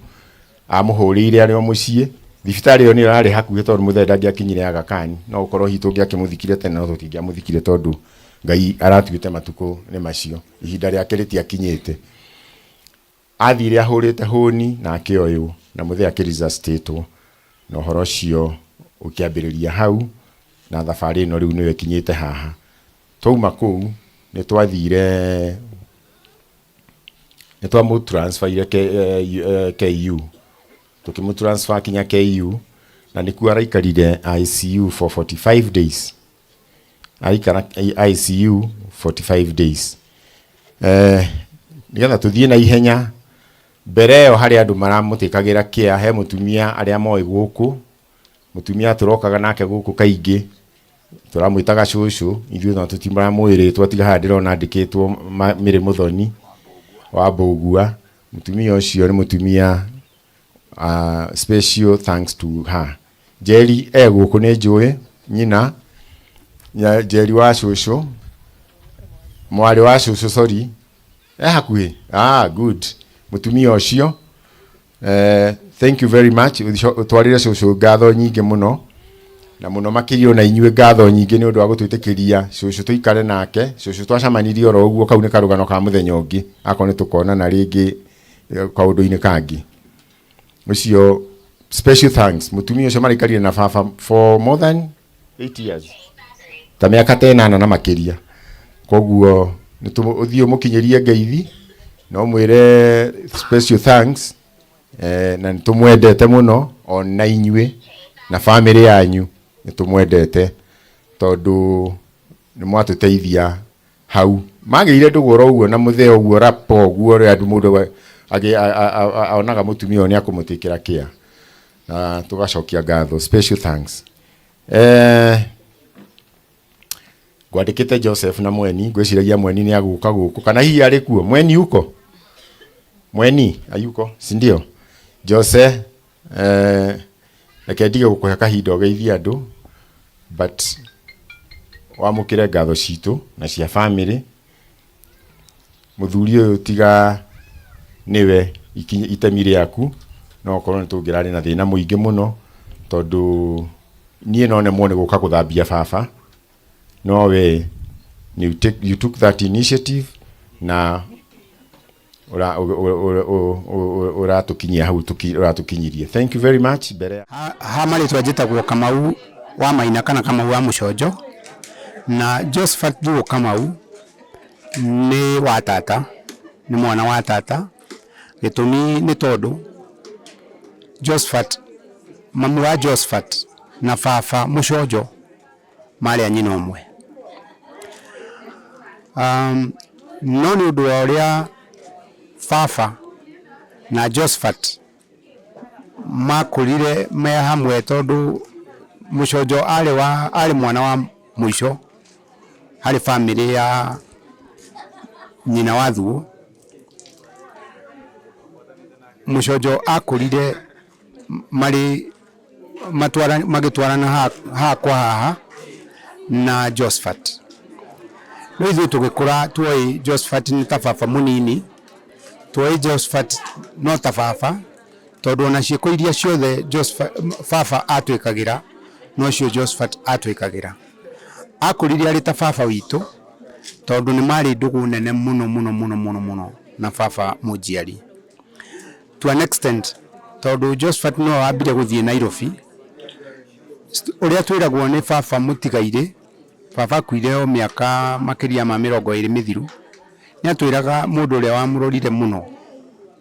amuhurire ari mucie thibitari yo ni rari hakuhi tondu muthe ndangiakinyire Aga Khan no ukorwo hitu ngiakimuthikire tene no tutingiamuthikire tondu Ngai aratuite matuko ni macio ihinda riake ritiakinyite athire ahurite honi na akioyo na muthe akiriza state no horo cio ukiambiriria hau na thafari no riu niwe kinyite haha touma kuu ni twathire ni twamu transfer ile KU tukimu transfer kinya KU na nikuo araikarire ICU for 45 days. Aikara ICU 45 days. Nigetha tuthie na ihenya mbere yo hari andu maramutikagira kia he mutumia aria moi guku mutumia turokaga nake guku kaingi turamwitaga cucu ithuĩ no tutimara mwĩrĩtwo tiga haha ndĩrona andĩkĩtwo Mĩrĩ Mũthoni wa Mbũgua. Mutumia ũcio nĩ mutumia special thanks to her. Njeri gũkũ nĩ njũĩ nyina Njeri wa cucu mwarĩ wa cucu sorry hakuhĩ good. Mutumia ũcio thank you very much utwarire cucu ngatho nyingĩ mũno na muno makirio na inyuĩ ngatho nyingĩ nĩ ũndũ wa gũtwĩtĩkĩria cucu tuikare nake. Cucu twacamanirie oro ũguo kau nĩ karũgano ka mũthenya ũngĩ akon nĩ tũkona na rĩngĩ kaũndũ-inĩ kangĩ ũcio. Special thanks mutumia ũcio maraikarire na baba for more than 8 years ta mĩaka 8 na makĩria. Koguo nĩ tũthiĩ mũkinyĩrie ngeithi no mwĩre special thanks na nĩ tũmwendete mũno ona inyuĩ na family yanyu nĩ tũmwendete tondũ nĩ mwatũteithia hau magĩire ndũgũro ũguo na mũtheo ũguo rapo ũguo rĩa andũ mũndũ aonaga mũtumia ũyũ nĩ akũmũtĩkĩra kĩa na tũgacokia ngatho. Special thanks. Ngwandĩkĩte Joseph na Mweni, ngwĩciragia Mweni nĩ agũka gũkũ kana hihi arĩ kuo. Mweni uko? Mweni ayuko si ndio? Jose reke ndige gũkũhe kahinda ũgeithie andũ but wamũkĩre ngatho citũ na cia family. Mũthuri ũyũ tiga niwe itemi rĩaku no korwo nĩ tũngĩrarĩ na thĩna mũingĩ mũno tondũ niĩ no nemwo nĩ gũka gũthambia baba no we you took that initiative na uratukinyia hau uratukinyirie. Thank you very much. Ha marĩtwa njĩtagwo Kamau wa Maina kana Kamau wa Mũconjo na Josphat Thuo Kamau nĩ wa tata, nĩ mwana wa tata. Gĩtũmi nĩ tondũ Josphat, mamu wa Josphat na baba Mũconjo marĩ nyina ũmwe. No nĩ ũndũ wa ũrĩa baba na Josphat makũrire me hamwe tondũ Mũconjo arĩ mwana wa mũico harĩ family ya nyina wa Thuo. Mũconjo akũrire magĩtwarana haha kwa haha na Josphat. No ithuĩ tũgĩkũra tuoĩ Josphat nĩ ta baba mũnini, tuoĩ Josphat no ta baba tondũ ona ciĩko iria ciothe baba atwĩkagĩra no cio Josphat atwĩkagĩra. Akũrire arĩ ta baba witũ tondũ nĩ marĩ ndũgũ nene mũno na baba mũnjiari. To an extent tondũ Josphat no ambire gũthiĩ Nairobi ũrĩa twĩragwo nĩ baba mũtigaire, baba kuire o mĩaka makĩria ma 20 mĩthiru, nĩ atwĩraga mũndũ ũrĩa wamũrorire mũno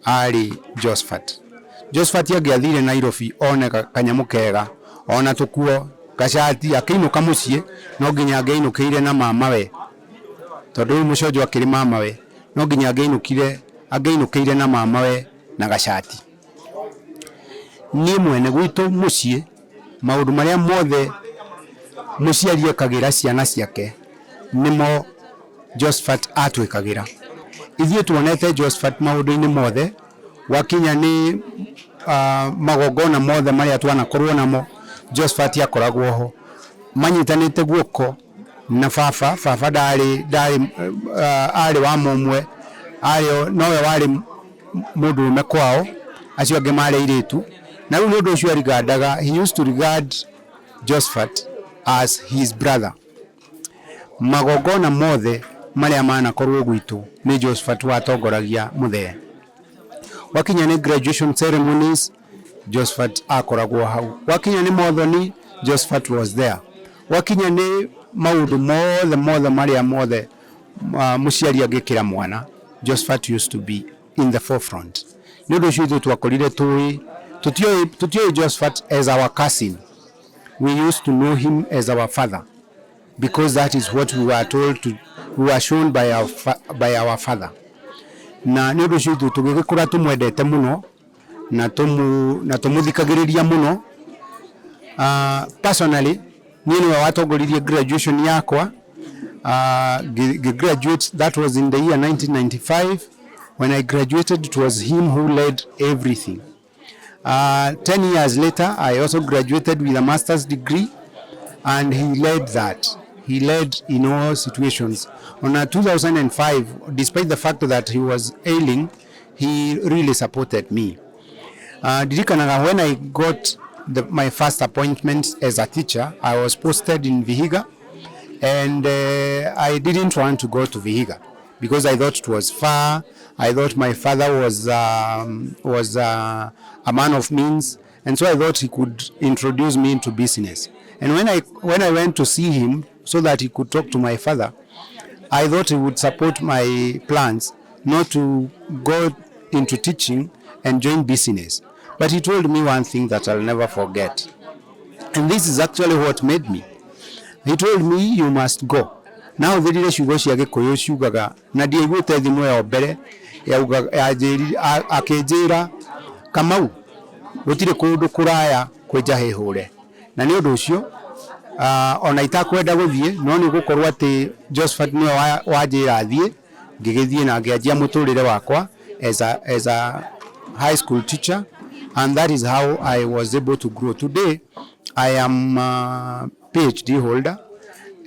arĩ Josphat. Josphat angĩathire Nairobi one kanyamũ kega ona tũkuo gacati akĩinũka mũciĩ no nginya angĩinũkĩire na mamawe tondũ Mũconjo akĩrĩ mamawe no nginya angĩinũkĩire na mamawe na gacati. Niĩ mwene gwitũ mũciĩ maũndũ marĩa mothe mũciari ekagĩra ciana ciake nĩmo Josphat atwĩkagĩra. Ithuĩ tuonete Josphat maũndũ-inĩ mothe wakinya nĩ magongona mothe marĩa twanakorwo namo Josphat akoragwo ho manyitanĩte guoko na baba arĩ wa mũmwe nowe warĩ mũndũ ũmwe kwao, acio angĩ marĩ airĩtu. Na rĩu mũndũ ũcio arigandaga, he used to regard Josphat as his brother. Magongona mothe marĩa manakorwo gwitũ nĩ Josphat watongoragia mũthee. Wakinya nĩ graduation ceremonies Josphat akoragwo hau. Wakinya nĩ mothoni Josphat was there. Wakinya nĩ maũndũ mothe marĩa mothe mũciari angĩkĩra mwana Josphat used to be in the forefront. Nĩ ũndũ ũcio twakũrire tũĩ Tutio Josphat as our cousin. We used to know him as our father because that is what we were told to, we were shown by our father. Na nĩ ũndũ ũcio tũgĩgĩkũra tũmwendete mũno na tũmũthikagĩrĩria mũno. Personally, niĩ nĩwe watongoririe graduation yakwa. Graduate, that was in the year 1995. When I graduated, it was him who led everything. 10 years later, I also graduated with a master's degree, and he led that. He led in all situations. On 2005, despite the fact that he was ailing, he really supported me. When I got my first appointment as a teacher, I was posted in Vihiga, and I didn't want to go to Vihiga because I thought it was far. I thought my father was a man of means, and so I thought he could introduce me into business. And when I went to see him so that he could talk to my father, I thought he would support my plans not to go into teaching and join business. But he told me one thing that I'll never forget. And this is actually what made me. He told me, you must go. Now the leadership was Yagekoyo Sugaga, Nadia Thimu ya Obere, Akejera, Kamau, Rutire Kudu Kuraya, Kwejahe Hole. Nanio Dosio, on Itakweda Wavie, non Ukorwate, Josphat Wajera Die, Gigedian Gajamoto Wakwa, as a high school teacher, and that is how I was able to grow. Today, I am a PhD holder,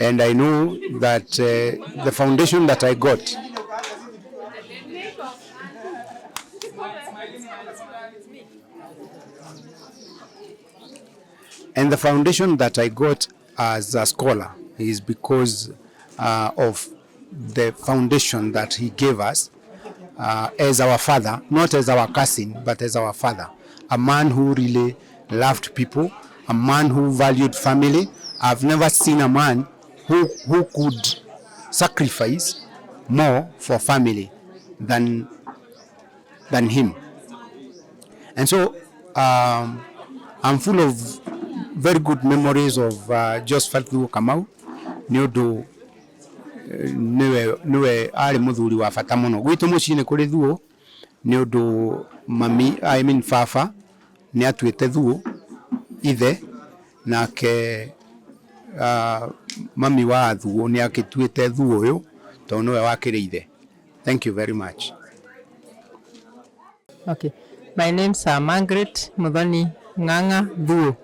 and I know that the foundation that I got as a scholar is because of the foundation that he gave us as our father, not as our cousin, but as our father. A man who really loved people, a man who valued family. I've never seen a man who could sacrifice more for family than him. And so I'm full of very good memories of Josphat Thuo Kamau. Nĩũndũ niwe ari muthuri wa bata muno gwitu mucine kuri Thuo nĩũndũ baba ni atuite Thuo ithe nake mami wa Thuo ni akituite Thuo uyu to niwe wakire ithe. Thank you very much. Okay, my name is Margaret Muthoni Ng'ang'a Thuo.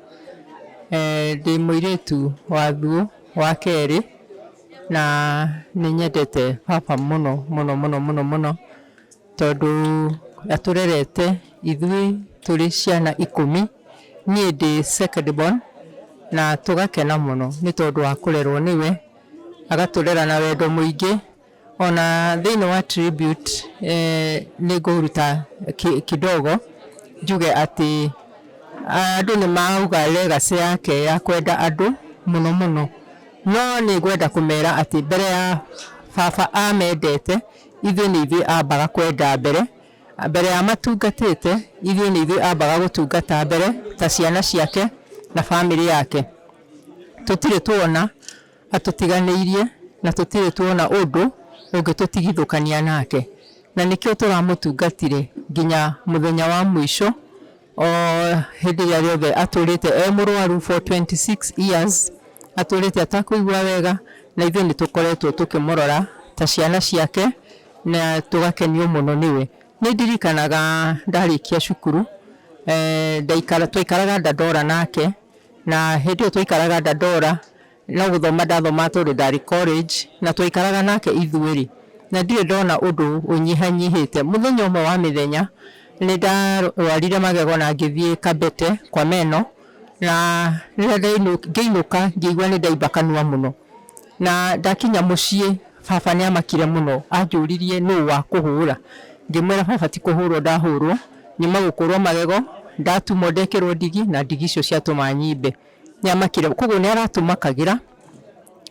Ndi muiretu wa Thuo wa keri na ninyendete papa muno tondu aturerete ithui turi ciana 10 nie ndi second born na tugakena muno ni tondu wa kurerwo niwe agaturera na wendo muingi ona thini wa tribute ni nguruta kidogo njuge ati andu ni mauga legacy yake ya kwenda andu muno no ni gwenda kumera ati mbere ya baba amendete ithuĩ nĩ ithuĩ ambaga kwenda mbere ya matungatĩte ithuĩ nĩ ithuĩ ambaga gũtungata mbere ta ciana ciake na family yake. Tũtirĩ tuona atũtiganĩirie na tũtirĩ tuona ũndũ ũngĩtũtigithũkania nake na nĩkĩo tũramũtungatire nginya mũthenya wa mũico o hĩndĩ ĩrĩa rĩothe atũrĩte mũrwaru for 26 years atũrĩte atakũigua wega na ithuĩ nĩ tũkoretwo tũkĩmũrora ta ciana ciake na tũgakenio mũno niwe. Nĩ ndirikanaga ndarĩkia cukuru twaikaraga Dandora nake na hĩndĩ ĩyo twaikaraga Dandora no gũthoma ndathoma Tũrĩndari College na twaikaraga nake ithuĩ na ndirĩ ndona ũndũ ũnyihanyihĩte. Mũthenya ũmwe wa mĩthenya nĩ ndarwarire magego na ngĩthiĩ Kabete kwa meno na rĩrĩa ngĩinũka ngĩigua nĩ ndaimba kanua mũno na ndakinya mũciĩ baba nĩ amakire mũno anjũririe nũ wa kũhũra. Ngĩmwĩra baba ti kũhũrwo ndahũrwo nyuma gũkũrwo magego ndatumwo ndekĩrwo ndigi na ndigi icio ciatũma nyimbe. Nĩ amakire koguo nĩ aratũmakagĩra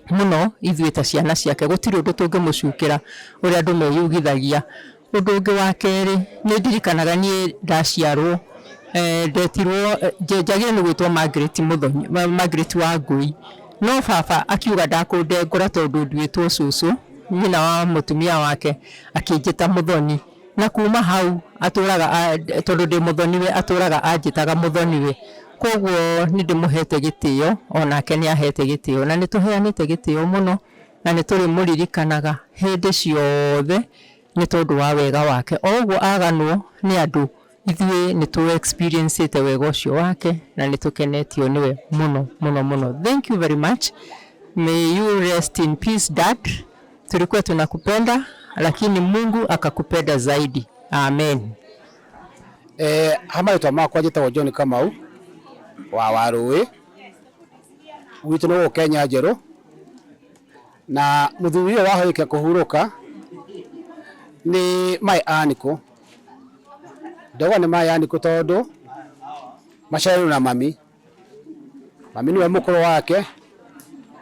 mũno ithuĩ ta ciana ciake gũtirĩ ũndũ tũngĩmũcukĩra ũrĩa andũ meyugithagia. Ũndũ ũngĩ wa kerĩ nĩ ndirikanaga niĩ ndaciarwo ndetirwo njagire nĩ gwĩtwo Margaret Muthoni, Margaret wa Ngui, no baba akiuga ndakũndengũra tondũ nduĩtwo cũcũ nyina wa mũtumia wake akĩnjĩta Muthoni, na kuma hau atũraga tondũ ndĩ Muthoniwe atũraga anjĩtaga Muthoniwe, koguo nĩ ndĩmũhete gĩtĩo onake nĩ ahete gĩtĩo na nĩ tũheanĩte gĩtĩo mũno na nĩ tũrĩ mũririkanaga hĩndĩ ciothe nĩ tondũ wa wega wake. Oguo aganwo nĩ andũ ithuĩ nĩ tũ experience wega ũcio wake na nĩ tũkenetio nĩwe mũno mũno mũno. Thank you very much. May you rest in peace dad. Tulikuwa tunakupenda lakini Mungu akakupenda zaidi. Amen. Hamaitwa makwa njĩtagwo John Kamau wa Warũĩ gwitũ nĩ Kenya Njeru, na mũthuri ũyũ wahũrĩkia kũhurũka nĩ my uncle. Ndauga nĩ my uncle tondũ maciarĩirwo na mami nĩwe mũkũrũ wake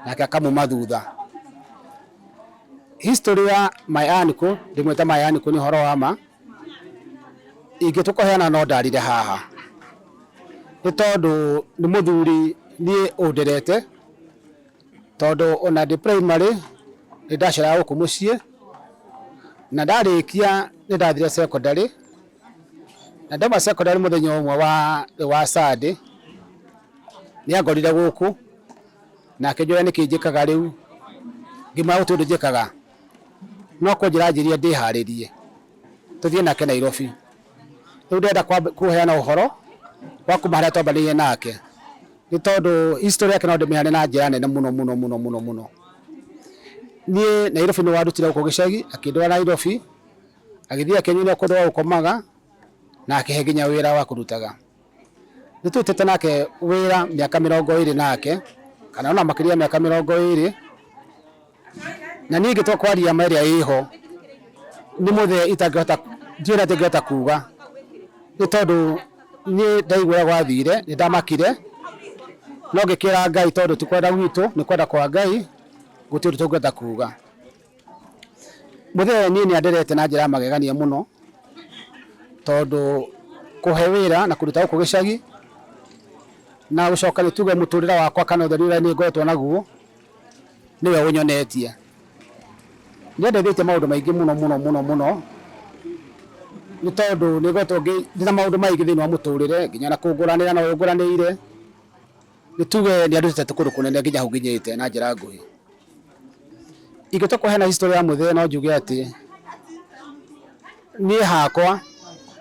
nake akamuma thutha. History ya my uncle, ndĩmwĩta my uncle nĩ ũhoro wa ma, ingĩtũkũheana no ndarire haha nĩ tondũ nĩ mũthuri niĩ ũnderete, tondũ ona ndĩ primary nĩ ndaceraga gũkũ mũciĩ, na ndarĩkia nĩ ndathire secondary, na ndauma secondary mũthenya ũmwe wa Sunday nĩ angorire gũkũ na akĩnjũria nĩkĩ njĩkaga rĩu, ngĩmwĩra gũtirĩ ũndũ njĩkaga, no kũnjĩra njĩrie ndĩharĩrie tũthiĩ nake Nairobi. Rĩu ndĩrenda kũheana ũhoro wa kuma harĩa twambanĩirie nake, nĩ tondũ history yake no ndĩmĩheane na njĩra nene mũno mũno mũno mũno mũno. Niĩ Nairobi nĩ wandutire gũkũ gĩcagi, akĩndwara Nairobi, agĩthiĩ akĩnyuĩra kũndũ gwa gũkomaga na akĩhe nginya wĩra wa kũrutaga. Nĩ tũrutĩte nake wĩra mĩaka 20 nake, kana ona makĩria mĩaka 20, na niĩ ngĩtua kwaria ma ĩrĩa ĩho nĩ mũthee itangĩhota, ndiũĩ na ndĩngĩhota kuga, nĩ tondũ niĩ ndaigua gwathire nĩ ndamakire, no ngĩkĩra Ngai tondũ ti kwenda gwitũ nĩ kwenda kwa Ngai, gũtirĩ ũndũ tũngĩhota kuga. Mũthee niĩ nĩ anderete na njĩra magegania mũno, tondũ kũhe wĩra na kũruta gũkũ gĩcagi na gũcoka nĩ tuge mũtũrĩre wakwa kana ũtheri ũrĩa niĩ ngoretwo naguo nĩwe ũnyonetie. Nĩ andeithĩtie maũndũ maingĩ mũno mũno mũno mũno, nĩ tondũ nĩ ngoretwo ndĩna maũndũ maingĩ thĩinĩ wa mũtũrĩre, nginya na kũngũranĩra na ũngũranĩire, nĩ tuge nĩ andutĩte kũndũ kũnene nginya hau nginyĩte na njĩra nguhĩ. Ingĩtua kũheana history ya mũthee no njuge atĩ niĩ hakwa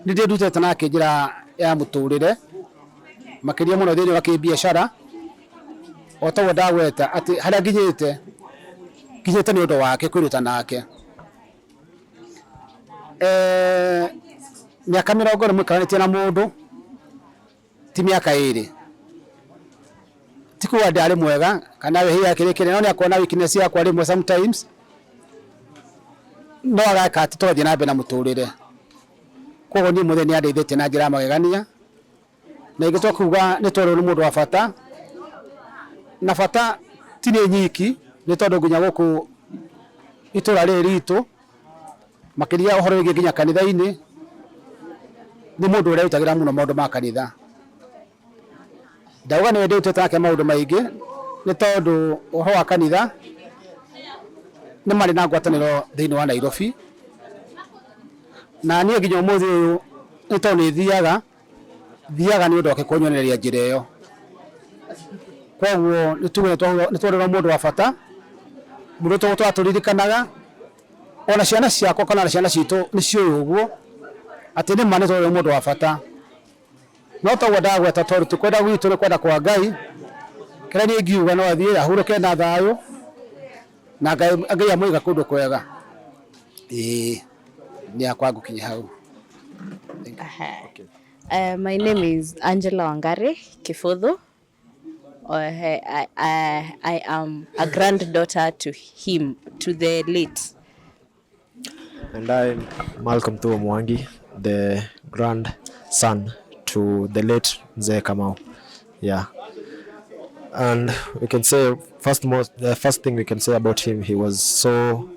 nĩ ndĩndutĩte nake njĩra ya mũtũrĩre, makĩria mũno thĩinĩ wa kĩbiacara, o taguo ndagweta atĩ harĩa nginyĩte nĩ ũndũ wake kwĩruta nake. Mĩaka 20 mũikaranĩtie na mũndũ ti mĩaka 2, ti kuga ndarĩ mwega kana we hiya kĩrĩkĩrĩ, no nĩ akuona weakness yakwa rĩmwe sometimes, no agaka atĩ tũgathiĩ na mbere na mũtũrĩre. Koguo niĩ mũthee nĩ andeithĩtie na njĩra magegania, na ingĩtua kuga nĩ tondũ nĩ mũndũ wa bata, na bata ti nĩ nyiki, nĩ tondũ nginya gũkũ itũra rĩrĩ ritũ makĩria ũhoro wĩgiĩ nginya kanitha-inĩ, nĩ mũndũ ũrĩa ũrutagĩra mũno maũndũ ma kanitha. Ndauga nĩwe ndĩrutĩte nake maũndũ maingĩ, nĩ tondũ ũhoro wa kanitha nĩ marĩ na ngwatanĩro thĩinĩ wa Nairobi, na niĩ nginya ũmũthĩ ũyũ nĩ tondũ nĩ thiaga nĩ ũndũ wake kũnyonereria njĩra ĩyo. Koguo nĩ tuge nĩ twarĩrwo mũndũ wa bata, mũndũ tũgũtũra tũririkanaga, ona ciana ciakwa kana ona ciana citũ nĩ ciũĩ ũguo atĩ nĩ ma nĩ twarĩrwo mũndũ wa bata. No taguo ndagweta tondũ ti kwenda gwitũ nĩ kwenda kwa Ngai, kĩrĩa niĩ ngiuga no athiĩ ahurũke na thayũ na Ngai amũiga kũndũ kwega. Nĩ akwa ngũkinya hau. My name is Angela Wangari Kifuthu. I am a granddaughter to him, to the late. And I'm Malcolm Thuo Mwangi, the grandson to the late Mzee Kamau. Yeah. And we can say the first thing we can say about him, he was so,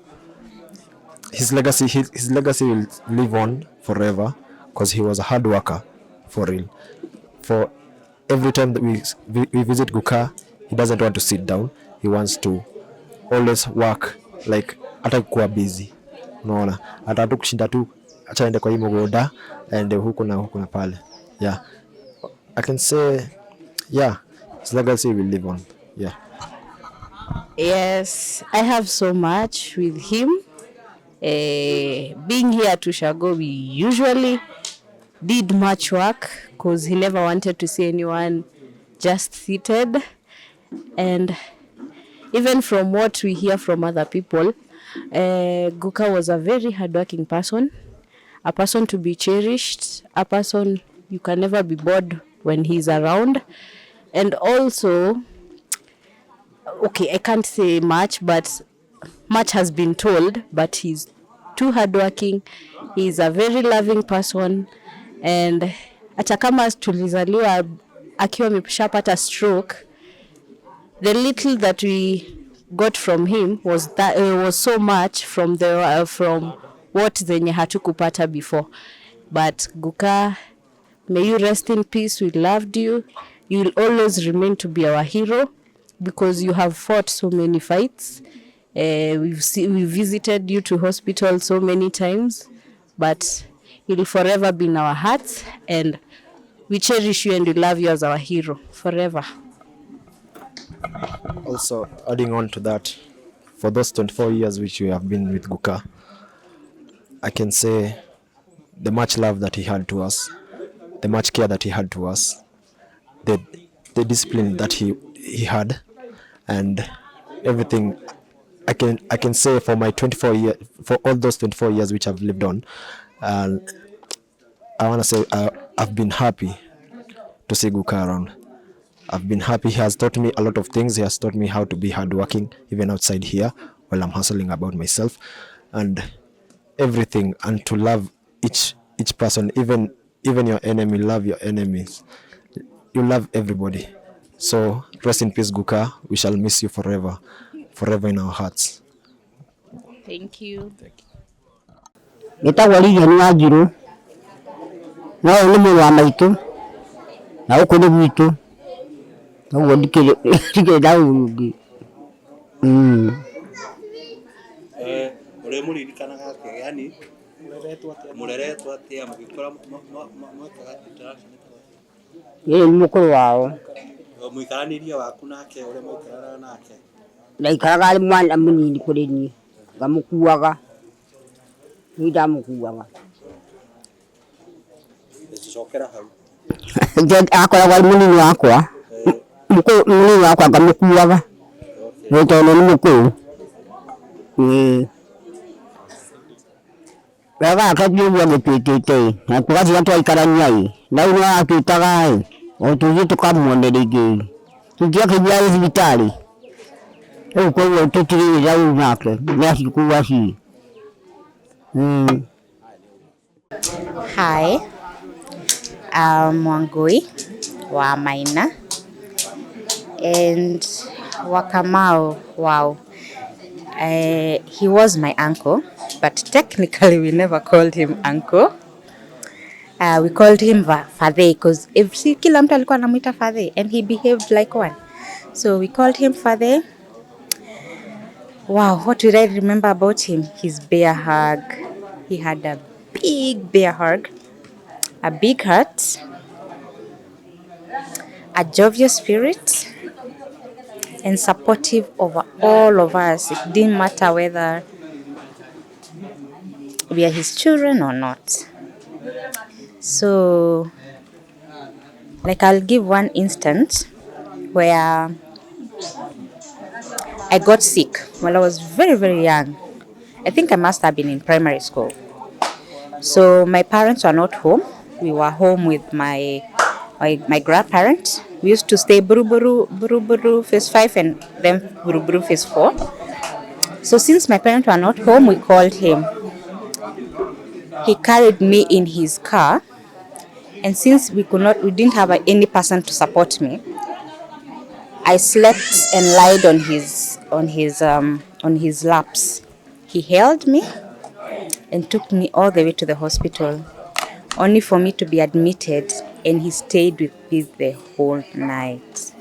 his legacy will live on forever because he was a hard worker for real. for every time that we visit Guka, he doesn't want to sit down. He wants to always work, like hata kuwa busy. Unaona, hata tu kushinda tu acha ende kwa hii mgoda and huko na pale. Yeah, I can say, yeah, his legacy will live on. Yeah. Yes, I have so much with him. Being here to Shago, we usually did much work because he never wanted to see anyone just seated. And even from what we hear from other people, Guka was a very hardworking person, a person to be cherished, a person you can never be bored when he's around. And also, okay, I can't say much, but much has been told, but he's too hardworking. He's a very loving person, and hata kama tulizaliwa akiwa ameshapata stroke, the little that we got from him was so much from what zenye hatukupata before. But Guka, may you rest in peace. We loved you. You will always remain to be our hero because you have fought so many fights. We visited you to hospital so many times, but you'll forever be in our hearts, and we cherish you and we love you as our hero forever. Also, adding on to that, for those 24 years which we have been with Guka, I can say the much love that he had to us, the much care that he had to us, the discipline that he had, and everything. I can say for my 24 years, for all those 24 years which I've lived on, I want to say I've been happy to see Guka around. I've been happy. He has taught me a lot of things. He has taught me how to be hardworking, even outside here, while I'm hustling about myself, and everything, and to love each person, even your enemy. Love your enemies. You love everybody. So rest in peace, Guka. We shall miss you forever in our hearts. Thank you. Nitawali ya Njeru. Na ni mwa maitu. Na uko ni vitu. Na dike daudi. Ore muri dikana gake yani mureretwa atia mugikora mwakaga interaction. Yeye ni mukuru wao. Muikaraniria waku nake ore muikarana nake. Ndaikaraga ari mwana munini kuri ni ngamukuaga ndamukuaga cokera hau akoragwo ari munini wakwa munini wakwa ngamukuaga nitono ni mukuru baba akajuwa gutwitite na kugathia twaikarania na ino atwitaga otuzi tukamuonerege tugia kujia thibitari kwa tutiri ya unake nasi kuwasi. Hi, I'm Wangui wa Maina and Wakamau. Wow, he was my uncle, but technically we never called him uncle. We called him Father because kila mtu alikuwa anamuita Father and he behaved like one, so we called him Father. Wow, what did I remember about him? His bear hug. He had a big bear hug, a big heart, a jovial spirit, and supportive of all of us. It didn't matter whether we are his children or not. So, like I'll give one instance where I got sick while I was very, very young. I think I must have been in primary school. So my parents were not home. We were home with my grandparents. We used to stay Buruburu phase 5 and then Buruburu phase 4. So since my parents were not home, we called him. He carried me in his car. And since we didn't have any person to support me, I slept and lied on his laps. He held me and took me all the way to the hospital, only for me to be admitted and he stayed with me the whole night.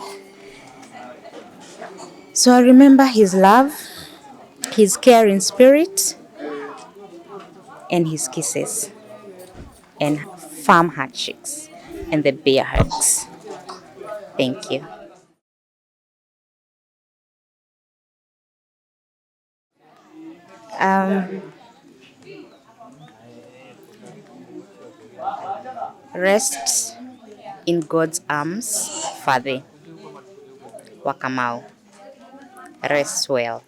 So I remember his love, his caring spirit, and his kisses, and firm handshakes, and the bear hugs. Thank you. Um, Rest in God's arms, Father Wa Kamau. Rest well.